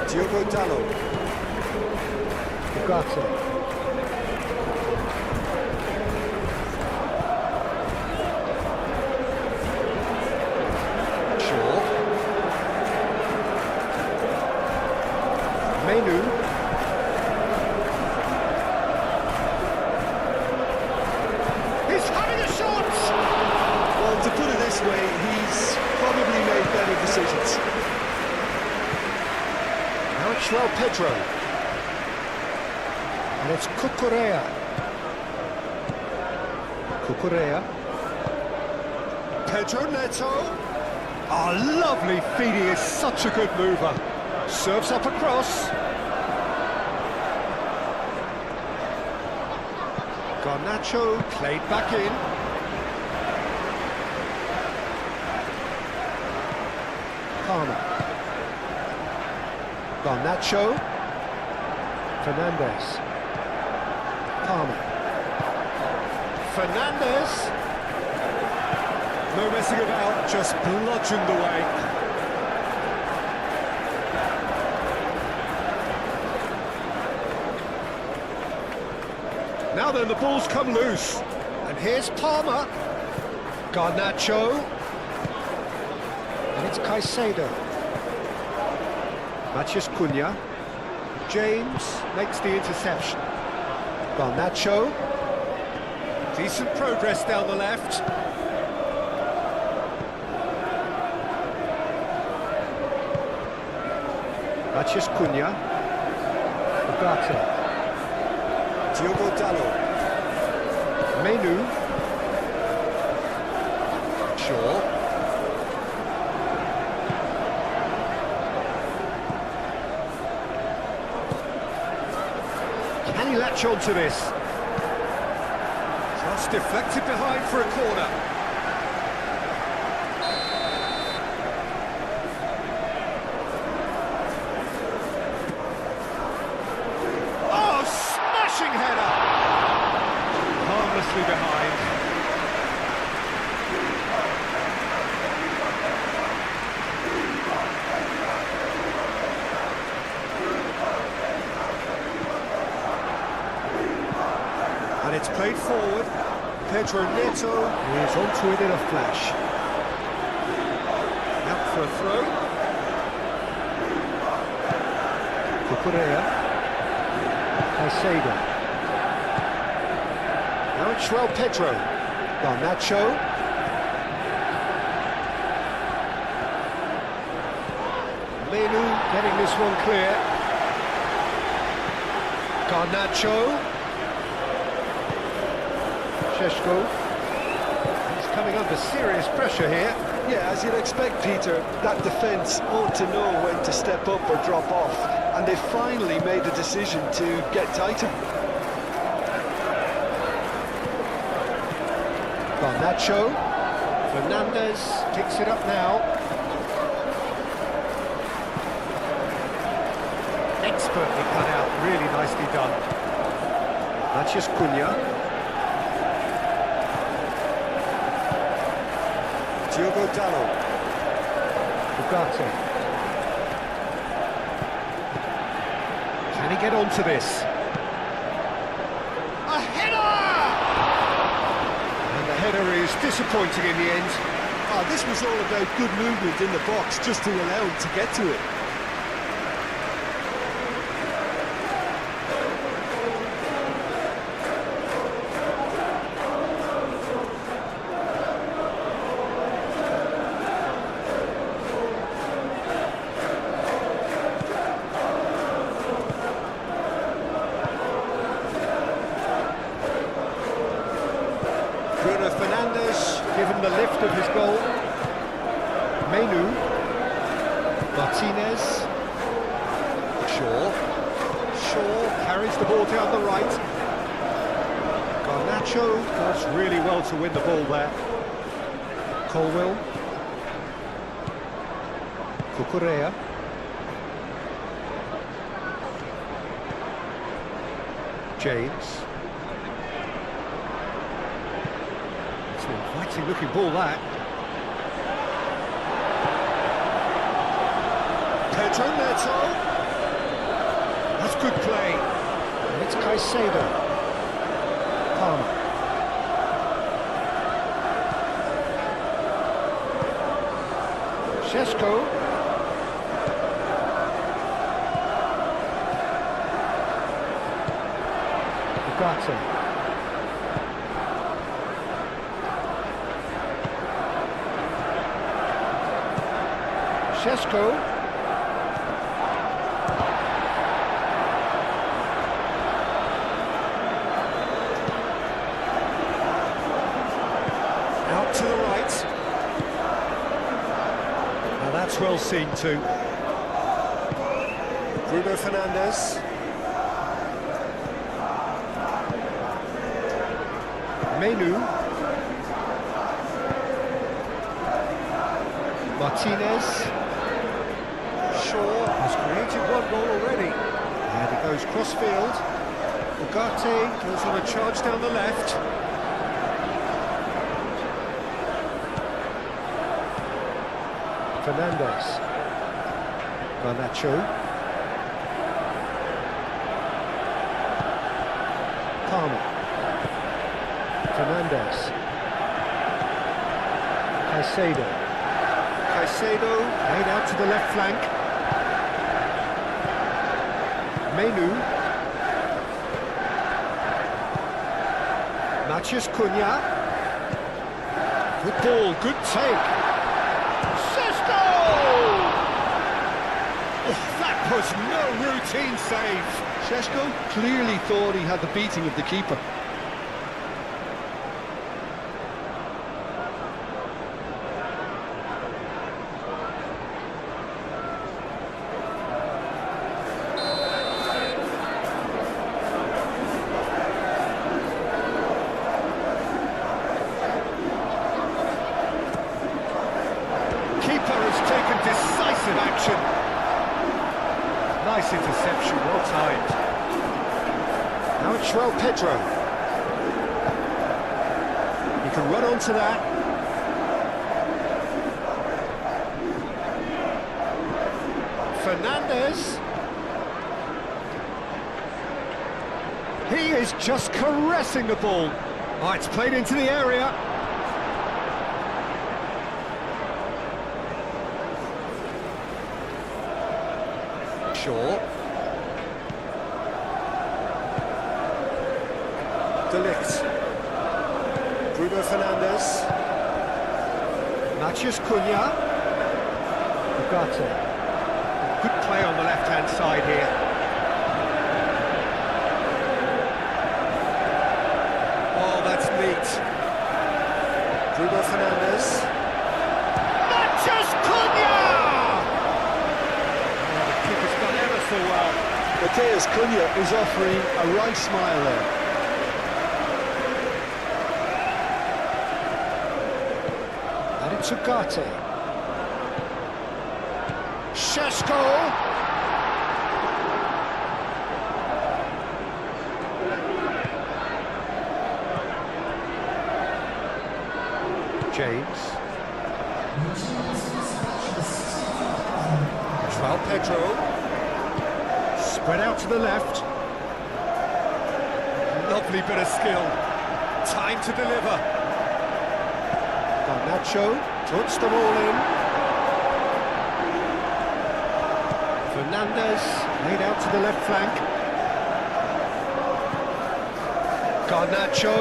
Diogo Dalot. Ugarte. Menu. He's having a shot! Well, to put it this way, he's probably made better decisions. Now it's João Pedro. And it's Cucurella. Cucurella. Pedro Neto. Oh, lovely feed, he is such a good mover. Serves up across. Garnacho played back in. Palmer. Garnacho. Fernandez. Palmer. Fernandez. No messing about, just bludgeoned away. Now then, the ball's come loose. And here's Palmer. Garnacho. And it's Caicedo. Matheus Cunha. James makes the interception. Garnacho. Decent progress down the left. Matheus Cunha. Ugarte. Diogo Dalot. Menu. Shaw. Can he latch on to this? Just deflected behind for a corner. Header, harmlessly behind. And it's played forward. Pedro Neto is onto it in a flash. Out for a throw. Cucurella. Caicedo. Now it's João Pedro. Garnacho. Menu getting this one clear. Garnacho. Šeško. He's coming under serious pressure here. Yeah, as you'd expect, Peter, that defence ought to know when to step up or drop off. And they finally made the decision to get tighter. Garnacho. Fernandez picks it up now. Expertly cut out, really nicely done. Matheus Cunha. Diogo Dalot. Ugarte. Can he get onto this? A header! And the header is disappointing in the end. Oh, this was all about good movement in the box just to allow him to get to it. Fernandez given the lift of his goal. Menu. Martinez. Shaw. Shaw carries the ball down the right. Garnacho does really well to win the ball there. Colwill. James. It's an inviting looking ball, that. Pedro Neto. That's good play. And it's Caicedo. Palmer. Šeško. Ugarte. Šeško. Out to the right. Now that's well seen too. Bruno Fernandes. Menu. Martinez. Shaw has created one goal already. And he goes cross-field. Ugarte goes on a charge down the left. Fernandes. Garnacho. Palmer. Fernandes. Caicedo. Caicedo laid out to the left flank. Menu. Matheus Cunha. Good ball, good take. Šeško! Oh, that was no routine save. Šeško clearly thought he had the beating of the keeper. Keeper has taken decisive action. Nice interception, well timed. Now it's João Pedro. He can run onto that. Fernandes. He is just caressing the ball. Oh, it's played into the area. Shaw. De Ligt. Bruno Fernandes. Matheus Cunha. Ugarte. Good play on the left-hand side here. Oh, that's neat. Bruno Fernandes. Matheus Cunha! So well. Matheus Cunha is offering a right smile there. And it's Ugarte. Šeško. James. João Pedro. Spread out to the left. Lovely bit of skill. Time to deliver. Garnacho puts them all in. Fernandes laid out to the left flank. Garnacho.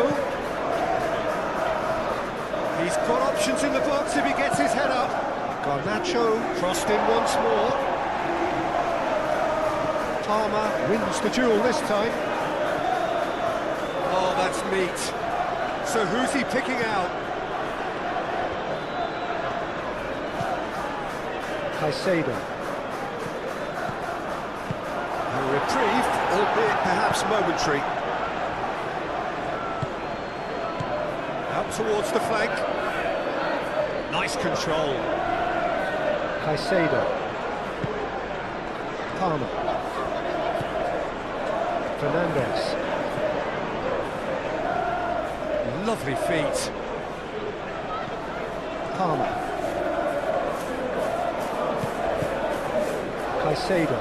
He's got options in the box if he gets his head up. Garnacho crossed in once more. Palmer wins the duel this time. Oh, that's neat. So who's he picking out? Caicedo. A reprieve, albeit perhaps momentary. Out towards the flank. Nice control. Caicedo. Palmer. Fernandes. lovely feet. Palmer. Caicedo.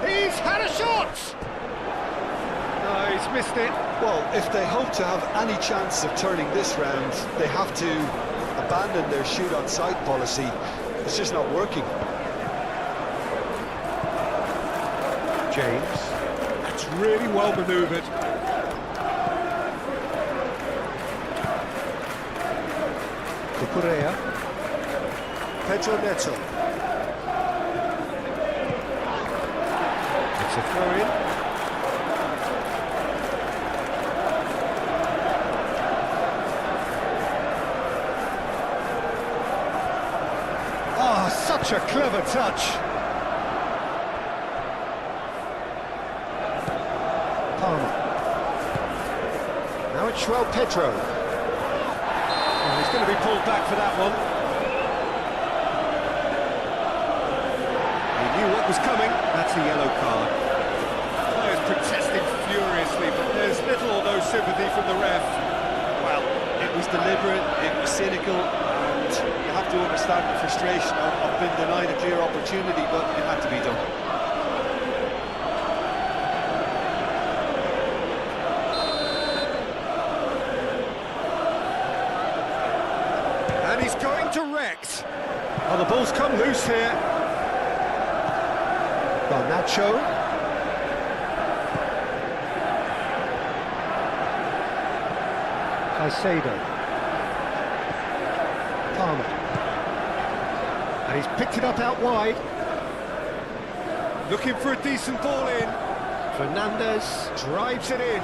He's had a shot! No, he's missed it. Well, if they hope to have any chance of turning this round, they have to abandon their shoot on sight policy. It's just not working. James. That's really well manoeuvred. Cucurella. Pedro Neto. It's a throw-in. Ah, such a clever touch. Palmer. Now it's João Pedro. Oh, he's going to be pulled back for that one. He knew what was coming. That's a yellow card. Players protesting furiously, but there's little or no sympathy from the ref. Well, it was deliberate, it was cynical, and you have to understand the frustration of being denied a clear opportunity, but it had to be done. And he's going direct. Oh, the ball's come loose here. Nacho. Caicedo. Palmer. And he's picked it up out wide. Looking for a decent ball in. Fernandez drives it in.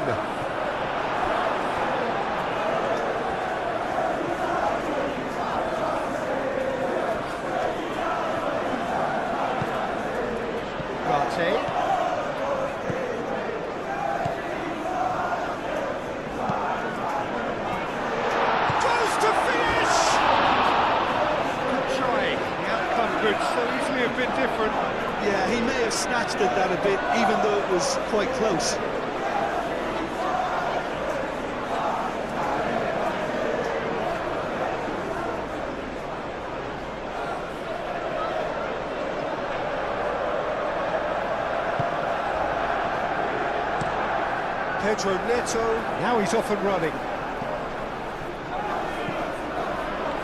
Close to finish! Good try. The outcome could so easily have been different. Yeah, he may have snatched at that a bit, even though it was quite close. Pedro Neto, now he's off and running.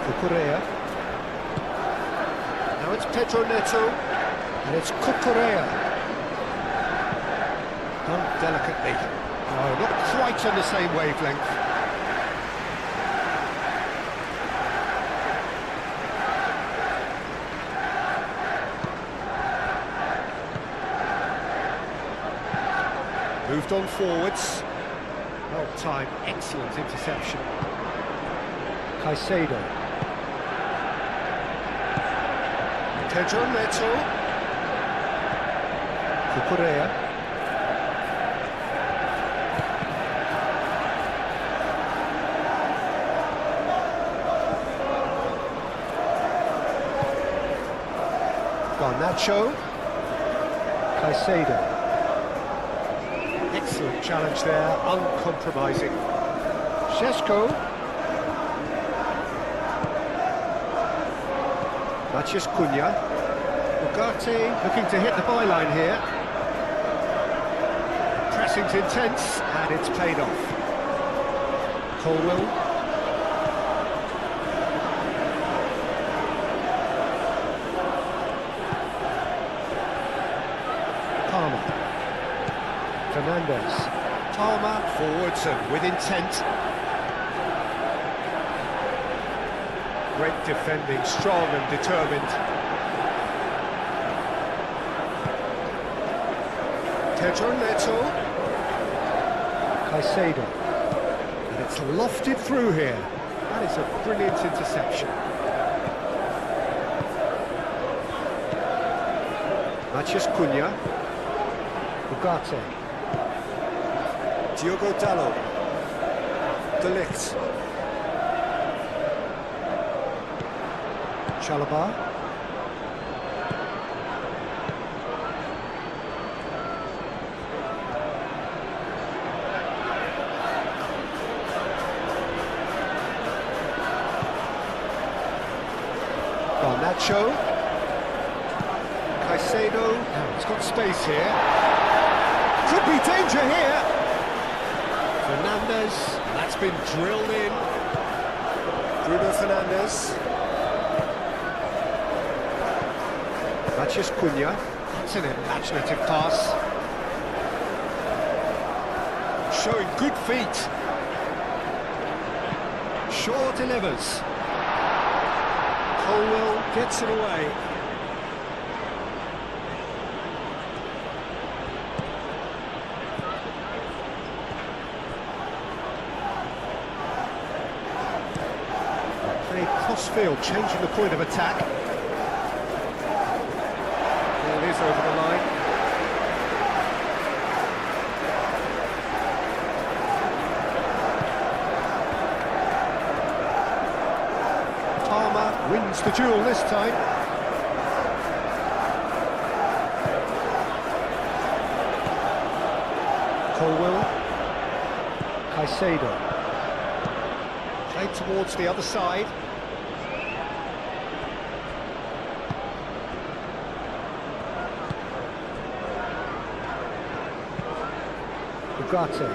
Cucurella. Now it's Pedro Neto, and it's Cucurella. Done delicately. Oh, not quite on the same wavelength. Moved on forwards. Well timed, excellent interception. Caicedo. Pedro Neto. Cucurella. Garnacho. Caicedo. Excellent challenge there, uncompromising. Šeško. Matías Cunha. Ugarte looking to hit the byline here. Pressing's intense, and it's paid off. Colwell. Palmer. Fernandez. Palmer forwards and with intent. Great defending, strong and determined. Pedro Neto. Caicedo. And it's lofted through here. That is a brilliant interception. Matías Cunha. Ugarte. Diogo Dalot. De Ligt. Chalobah. Garnacho. Caicedo. Now he's got space here. Could be danger here. Fernandes. That's been drilled in. Bruno Fernandes. Matheus Cunha. That's an imaginative pass. Showing good feet. Shaw delivers. Colwell gets it away. Played cross-field, changing the point of attack. There it is over the line. Wins the duel this time. Colwell. Caicedo. Played towards the other side. Ugarte.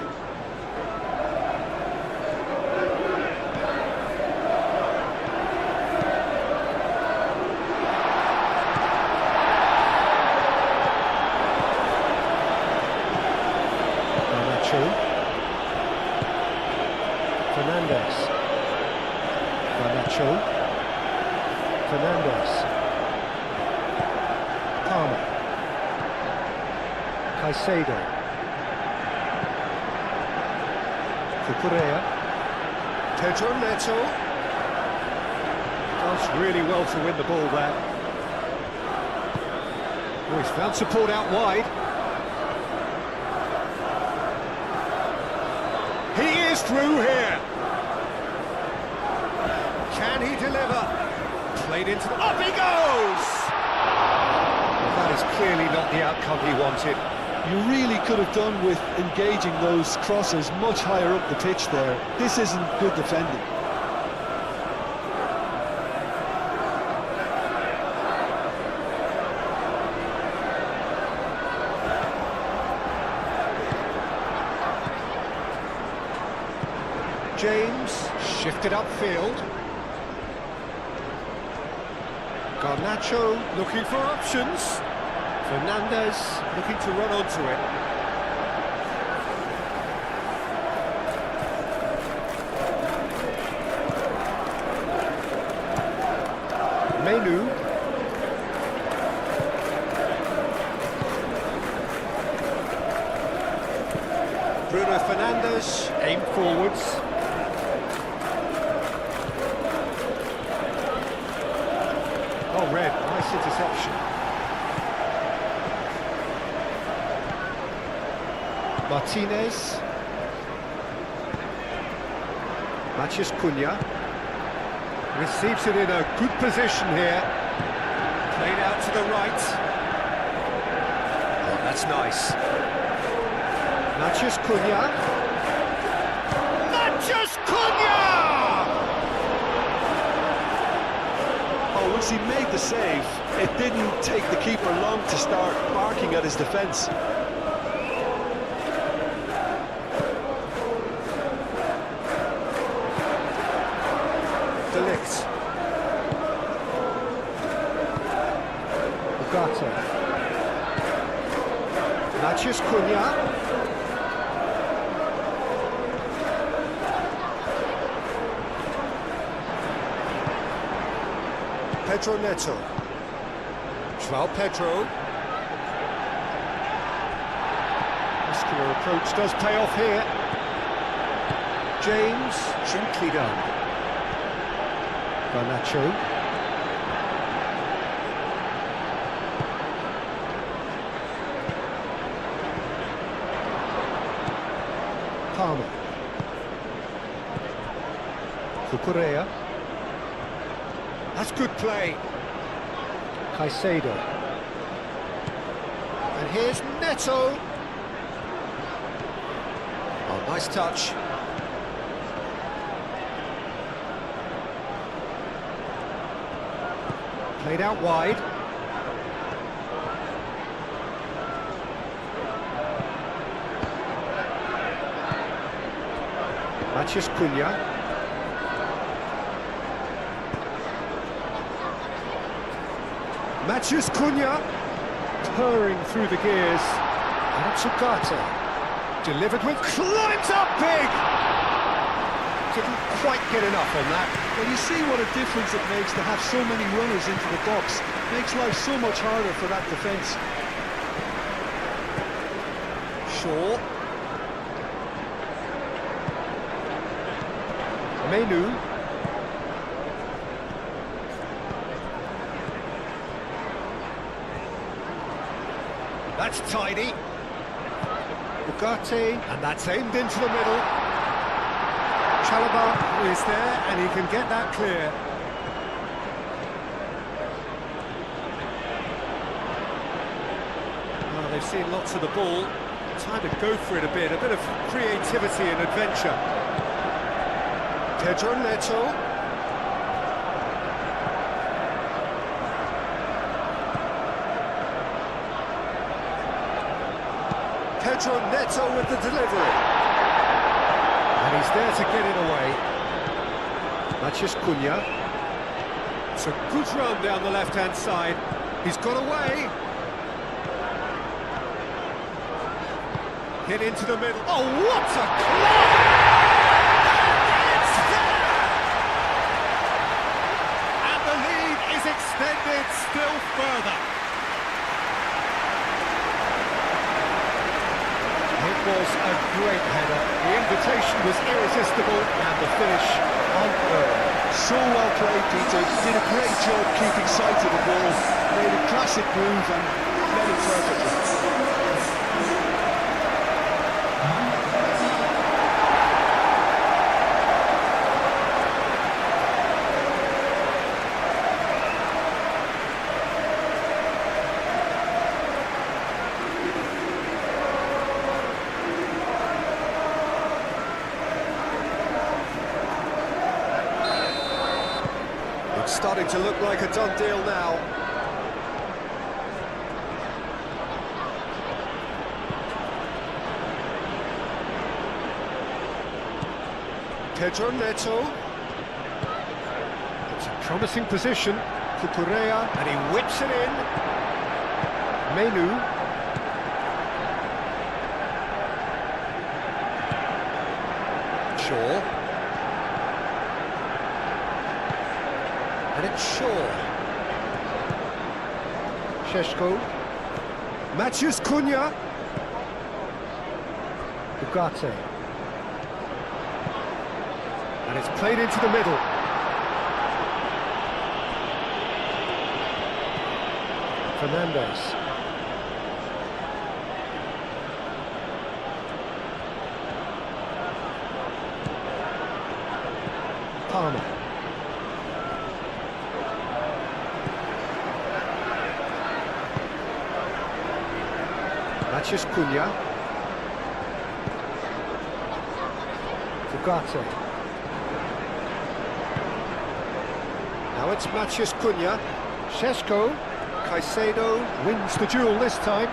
Fernandes. Garnacho. Fernandes. Palmer. Caicedo. Cucurella. Pedro Neto. Does really well to win the ball there. Oh, he's found support out wide. He is through here. Can he deliver? Played into the... Up he goes! Well, that is clearly not the outcome he wanted. You really could have done with engaging those crosses much higher up the pitch there. This isn't good defending. James shifted upfield. Garnacho looking for options. Fernandes looking to run onto it. Menu. Bruno Fernandes aimed forwards. Oh, red, nice interception. Martinez. Matheus Cunha. Receives it in a good position here. Played out to the right. Oh, that's nice. Matheus Cunha. Matheus Cunha! Oh, once he made the save, it didn't take the keeper long to start barking at his defence. Delict. Ugarte. Matheus Cunha. Pedro Neto. João Pedro. Muscular approach does pay off here. James, gently done. Garnacho. Palmer. Cucurella. That's good play. Caicedo. And here's Neto. Oh, nice touch. Played out wide. Matheus Cunha. Matheus Cunha purring through the gears. And it's Ugarte. Delivered with, climbs up big! Didn't quite get enough on that. Well, you see what a difference it makes to have so many runners into the box. Makes life so much harder for that defence. Shaw. Menu. That's tidy. Ugarte, and that's aimed into the middle. Chalobah is there, and he can get that clear. Well, they've seen lots of the ball. Time to go for it a bit of creativity and adventure. Pedro Neto. Pedro Neto with the delivery. And he's there to get it away. Matheus Cunha. It's a good run down the left-hand side. He's got away. Hit into the middle. Oh, what a climb! It's there! And the lead is extended still further. It was a great header. The invitation was irresistible and the finish unearned. So well played, Peter. Did a great job keeping sight of the ball. Made a classic move and led it perfectly. Starting to look like a done deal now. Pedro Neto. It's a promising position. Cucurella, and he whips it in. Menu. Shaw. And it's Shaw. Šeško. Matheus Cunha. Ugarte. And it's played into the middle. Fernandes. Palmer. Matheus Cunha. Ugarte. Now it's Matheus Cunha. Šeško. Caicedo wins the duel this time.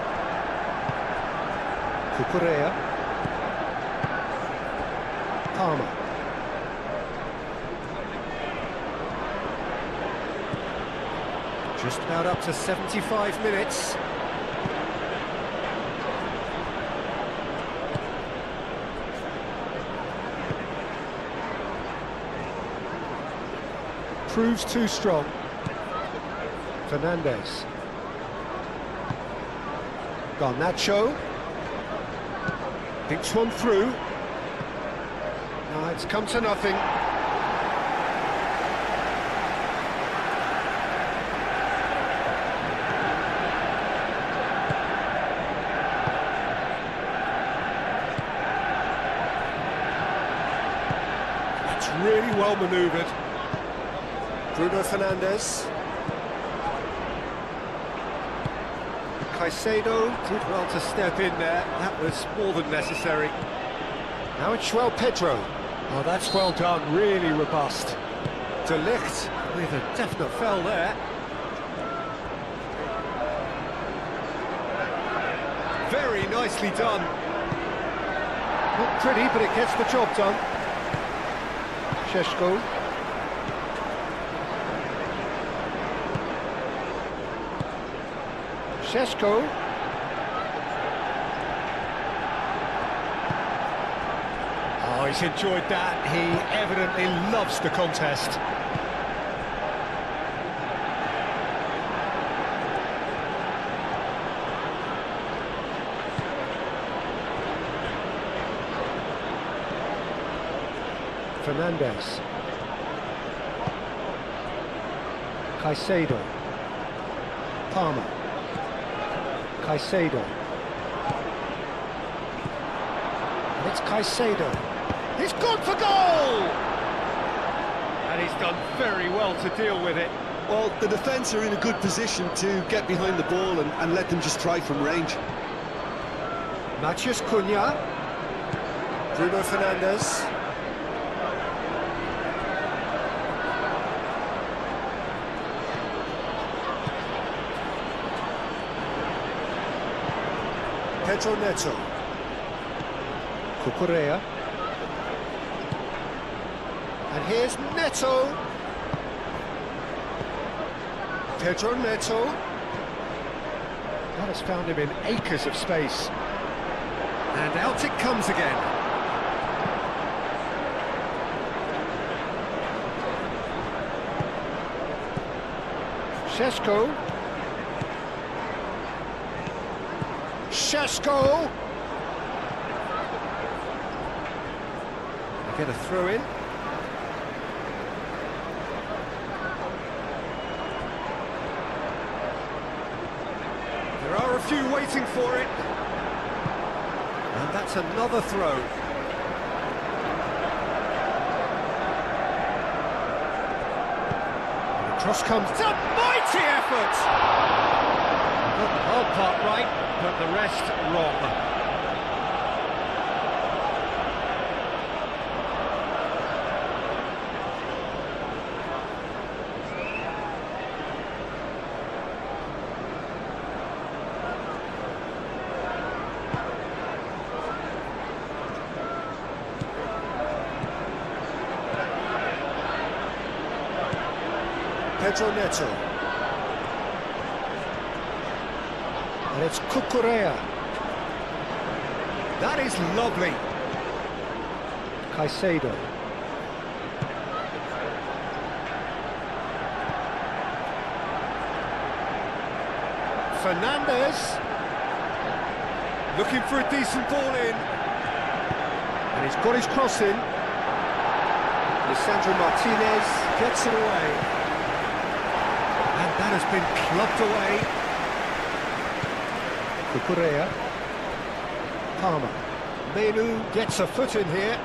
Cucurella. Palmer. Just about up to 75 minutes. Proves too strong. Fernandes. Garnacho. Thinks one through. Now it's come to nothing. That's really well manoeuvred. Bruno Fernandes. Caicedo did well to step in there. That was more than necessary. Now it's João Pedro. Oh, that's well done. Really robust. De Ligt with a definite foul there. very nicely done. Not pretty, but it gets the job done. Šeško. Šeško. Oh, he's enjoyed that. He evidently loves the contest. Fernandez. Caicedo. Palmer. Caicedo. And it's Caicedo. He's gone for goal! And he's done very well to deal with it. Well, the defence are in a good position to get behind the ball and let them just try from range. Matheus Cunha. Bruno Fernandes. Pedro Neto. Cucurella. And here's Neto. Pedro Neto. That has found him in acres of space. And out it comes again. Šeško. Šeško. They get a throw in. There are a few waiting for it. And that's another throw. The cross comes. It's a mighty effort! Got the hard part right, but the rest wrong. Pedro Neto. And it's Cucurella. That is lovely. Caicedo. Fernandez. Looking for a decent ball in. And he's got his cross in. Lisandro Martinez gets it away. And that has been clubbed away. Cucurella. Palmer. Menu gets a foot in here.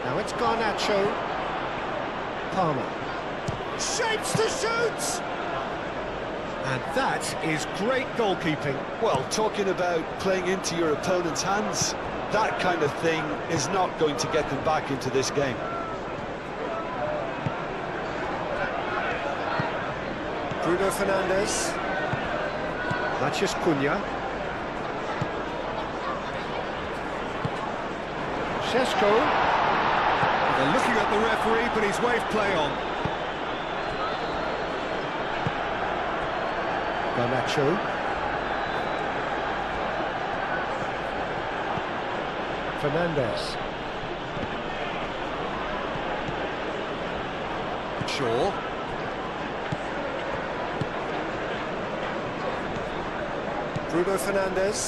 Now it's Garnacho. Palmer. Shapes to shoot! And that is great goalkeeping. Well, talking about playing into your opponent's hands, that kind of thing is not going to get them back into this game. Bruno Fernandes. Matheus Cunha. Šeško. They're looking at the referee, but he's waved play on. Garnacho. Fernandez. Shaw. Bruno Fernandes.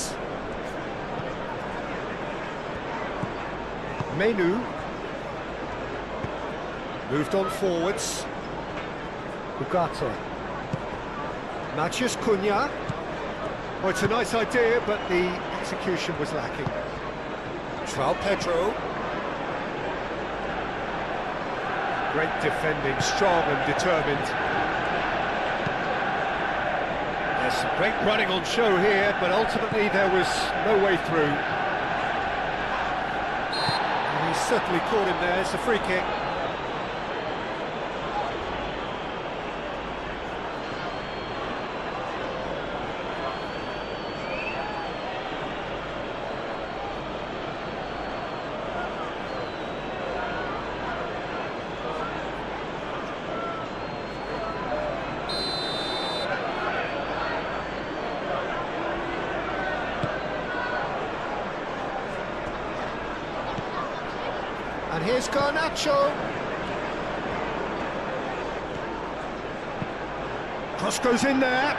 Menu. Moved on forwards. Ugarte. Matheus Cunha. Well, it's a nice idea, but the execution was lacking. João Pedro. Great defending, strong and determined. There's some great running on show here, but ultimately there was no way through. And he's certainly caught him there. It's a free kick. here's Garnacho. Cross goes in there.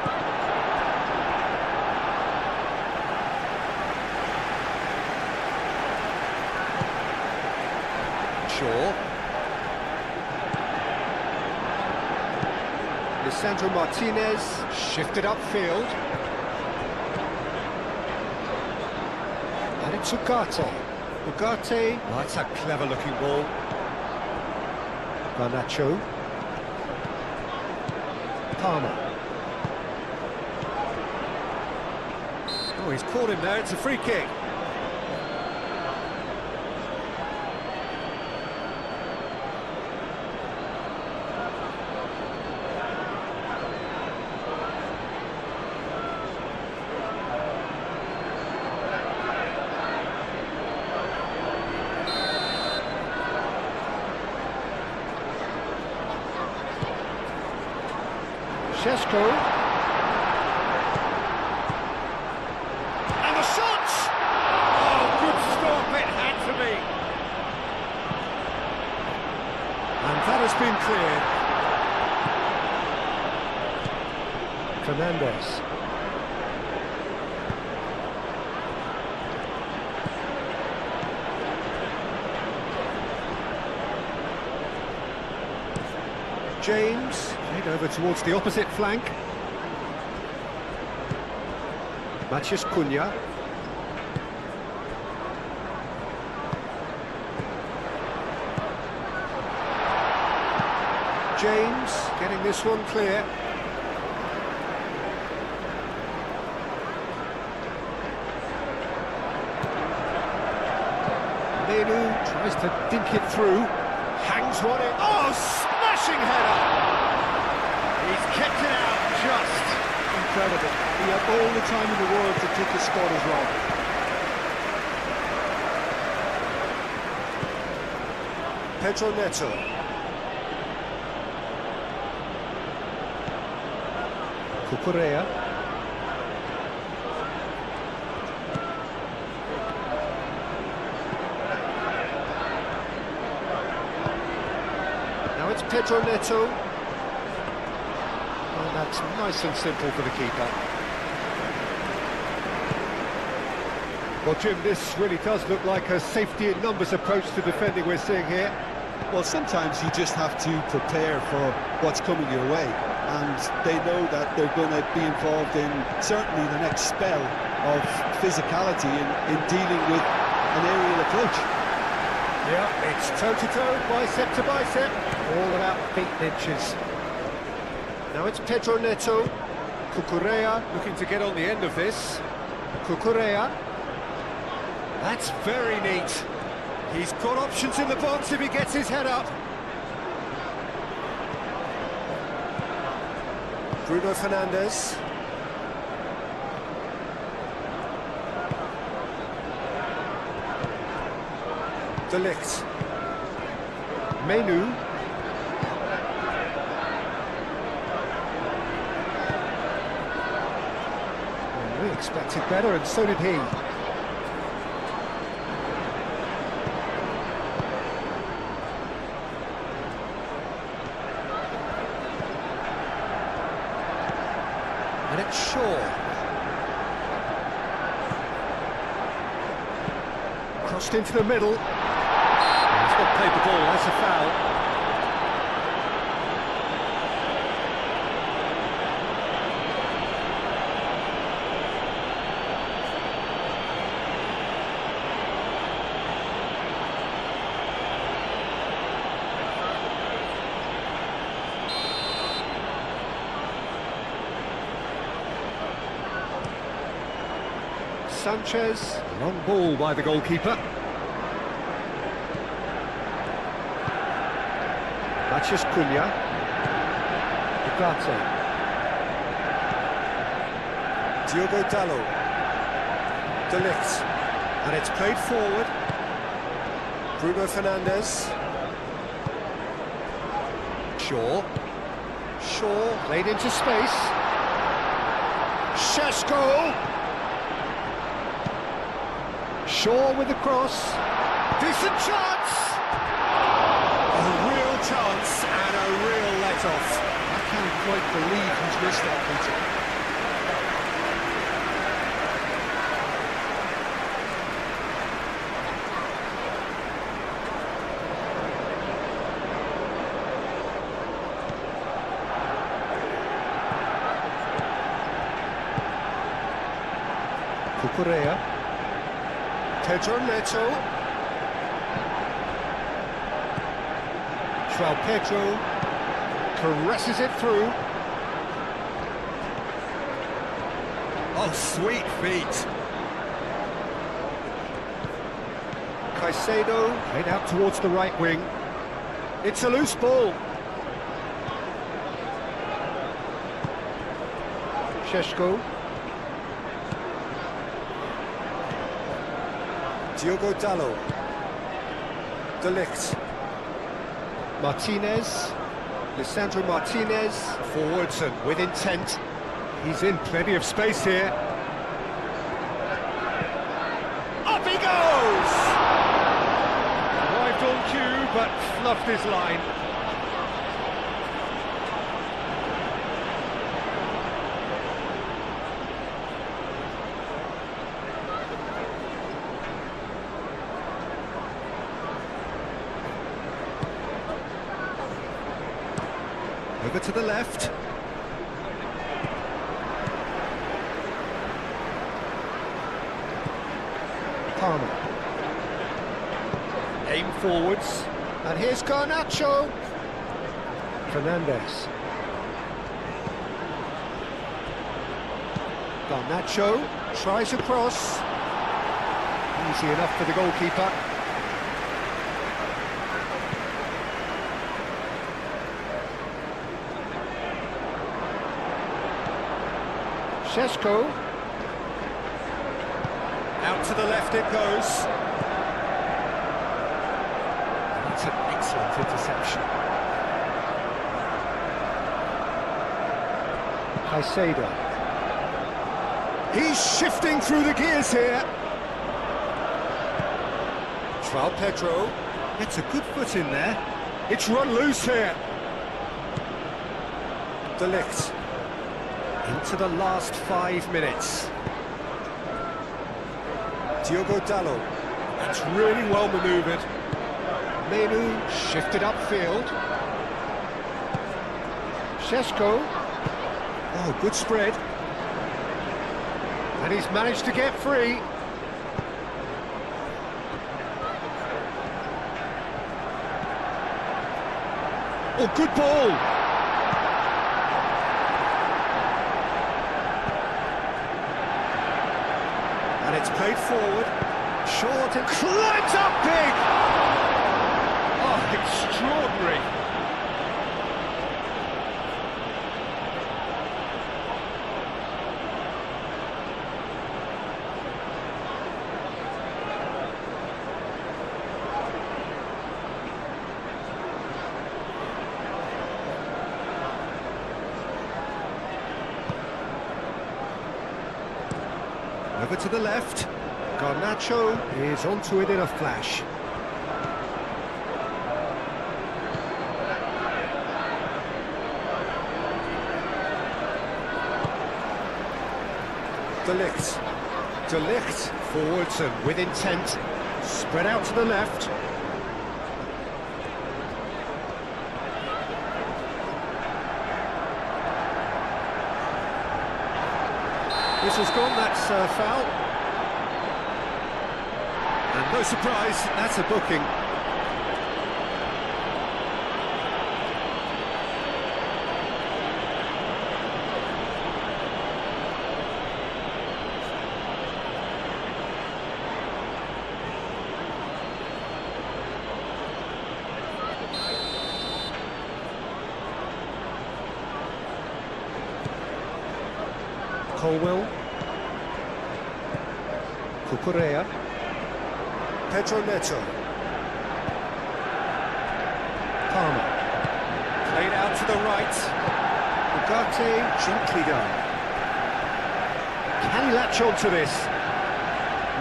Shaw. Lisandro Martinez shifted upfield. And it's Ugarte. Ugarte, oh, that's a clever-looking ball. Garnacho. Palmer. Oh, he's caught him there, it's a free kick. Šeško. And the shot! Oh, good stop, it had to be. And that has been cleared. Fernandez. James, played over towards the opposite flank. Matheus Cunha. James getting this one clear. Menu tries to dink it through. Hangs one in. Oh, smashing header! He's kept it out just. Incredible. He had all the time in the world to take the spot as well. Pedro Neto. Cucurella. Now it's Pedro Neto. And that's nice and simple for the keeper. Well, Jim, this really does look like a safety in numbers approach to defending we're seeing here. Well, sometimes you just have to prepare for what's coming your way, and they know that they're going to be involved in certainly the next spell of physicality in dealing with an aerial approach. Yeah, it's toe-to-toe, bicep to bicep, all about feet and inches. Now it's Pedro Neto. Cucurella looking to get on the end of this. Cucurella. That's very neat. He's got options in the box if he gets his head up. Bruno Fernandes. De Ligt. Menu. Well, we expected better, and so did he. And it's Shaw. Crossed into the middle. He's not played the ball, that's a foul. Sanchez, long ball by the goalkeeper. Matheus Cunha. Ugarte. Diogo Dalot. De Ligt. And it's played forward. Bruno Fernandes. Shaw. Shaw played into space. Šeško. Shaw with the cross. Decent chance! chance and a real let-off. I can't quite believe he's missed that, Peter. Cucurella. Pedro Neto. João Pedro caresses it through. Oh, sweet feet. Caicedo head out towards the right wing. It's a loose ball. Šeško. Diogo Dalot. De Ligt. Martinez. Lisandro Martinez. Forwards and with intent. He's in plenty of space here. Up he goes! Arrived on cue, but fluffed his line. Over to the left. Palmer. Aim forwards. And here's Garnacho. Fernandes. Garnacho tries a cross. Easy enough for the goalkeeper. Šeško. Out to the left it goes. That's an excellent interception. Caicedo. He's shifting through the gears here. João Pedro gets a good foot in there. It's run loose here. De Ligt. Into the last 5 minutes. Diogo Dalot. That's really well manoeuvred. Menu shifted upfield. Šeško. Oh, good spread. And he's managed to get free. Oh, good ball. And it's played forward, short and climbs up big! Oh, extraordinary! Over to the left. Garnacho is onto it in a flash. De Ligt. De Ligt forwards and with intent. Spread out to the left. Whistle's gone, that's a foul. And no surprise, that's a booking. Colwell. Cucurella. Pedro Neto. Palmer. Played out to the right. Ugarte gently done. Can he latch on to this?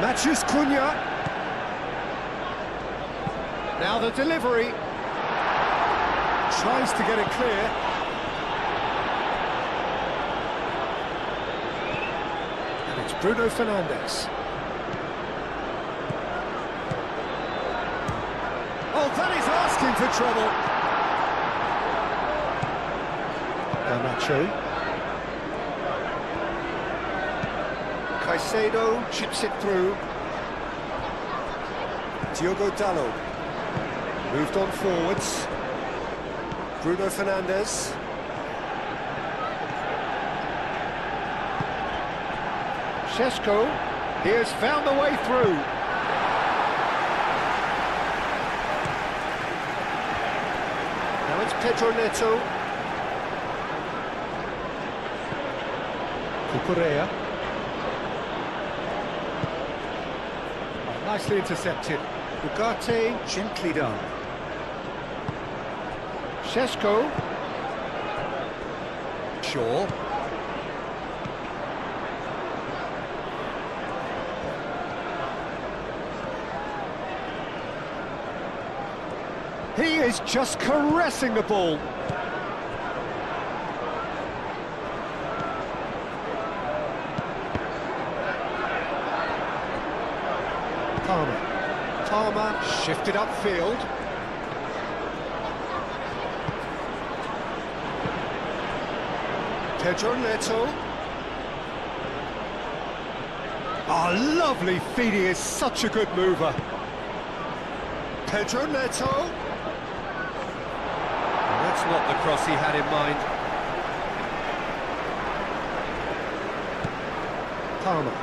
Matthews Cunha. Now the delivery. Tries to get it clear. And it's Bruno Fernandes. Oh, that is asking for trouble. Garnacho. Caicedo chips it through. Diogo Dalot. Moved on forwards. Bruno Fernandes. Šeško. He has found the way through. Now it's Pedro Neto. Cucurella. Nicely intercepted. Ugarte, gently done. Šeško. Shaw. He is just caressing the ball. Palmer shifted upfield. Pedro Neto. Oh, lovely feed, he is such a good mover. Pedro Neto. Oh, that's not the cross he had in mind. Palmer.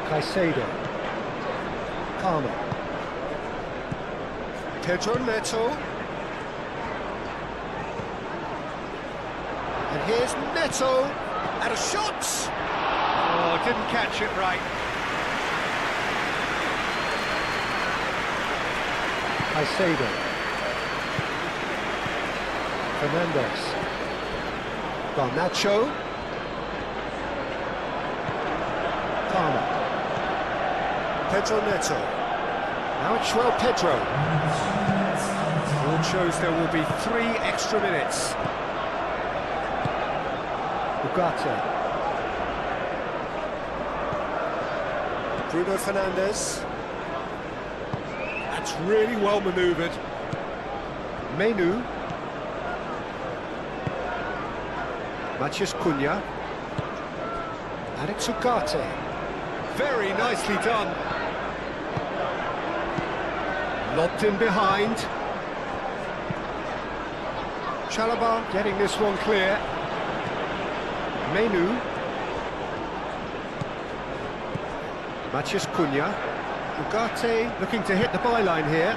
Caicedo. Palmer. Pedro Neto. And here's Neto. And a shot! Oh, didn't catch it right. Caicedo. Fernandes. Garnacho. Palmer. Pedro Neto. Now it's João Pedro. All shows there will be 3 extra minutes. Ugarte. Bruno Fernandes. That's really well manoeuvred. Menu. Matheus Cunha. And it's Ugarte. Very nicely done. Lobbed in behind. Chalobah getting this one clear. Menu. Matheus Cunha. Ugarte looking to hit the byline here.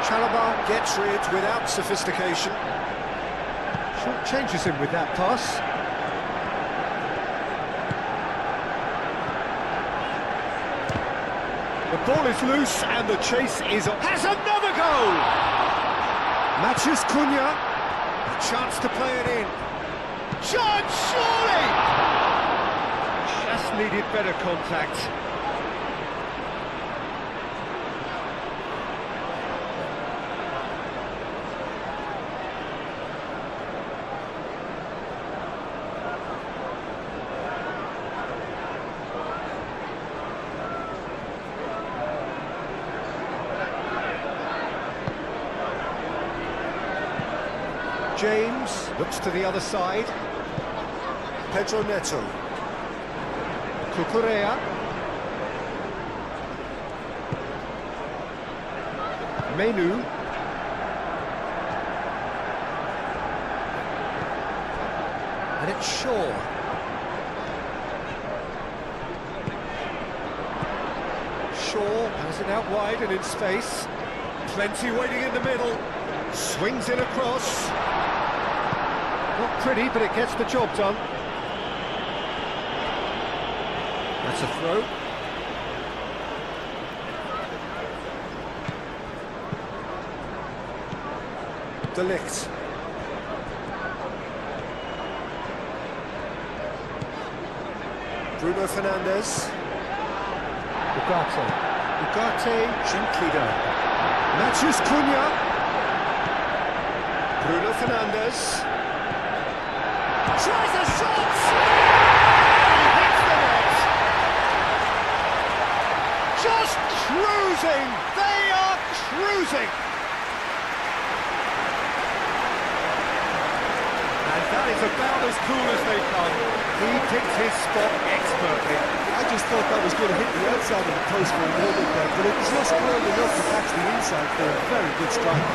Chalobah gets rid without sophistication. Short changes him with that pass. The ball is loose and the chase is on. Has another goal! Matheus Cunha, a chance to play it in. Chance, surely! Just needed better contact. James looks to the other side. Pedro Neto. Cucurella. Menu. And it's Shaw. Shaw has it out wide and in space. Plenty waiting in the middle. Swings it across. Not pretty, but it gets the job done. That's a throw. De Ligt. Bruno Fernandes. Ugarte. Ugarte, gently done. Matthews Cunha. Bruno Fernandes. Tries a shot! He hits the net! Just cruising! They are cruising! And that is about as cool as they come. He picked his spot expertly. I just thought that was going to hit the outside of the post for a moment there, but it was just close enough to catch the inside for a very good strike.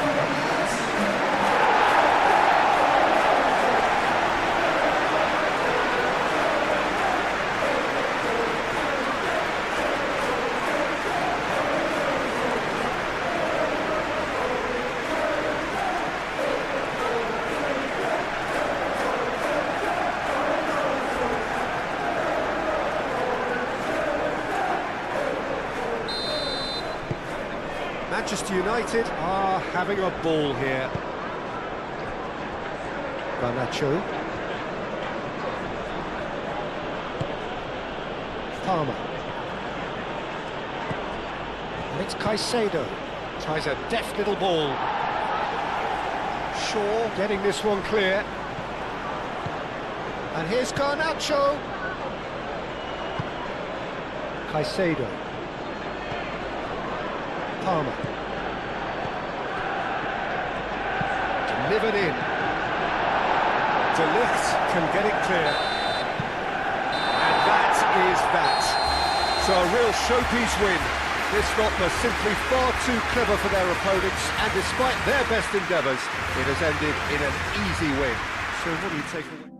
Manchester United are having a ball here. Garnacho. Palmer. And it's Caicedo. Tries a deft little ball. Shaw getting this one clear. And here's Garnacho. Caicedo. Palmer. Delivered in. De Ligt can get it clear. And that is that. So a real showpiece win. This lot were simply far too clever for their opponents, and despite their best endeavours, it has ended in an easy win. So what do you take away?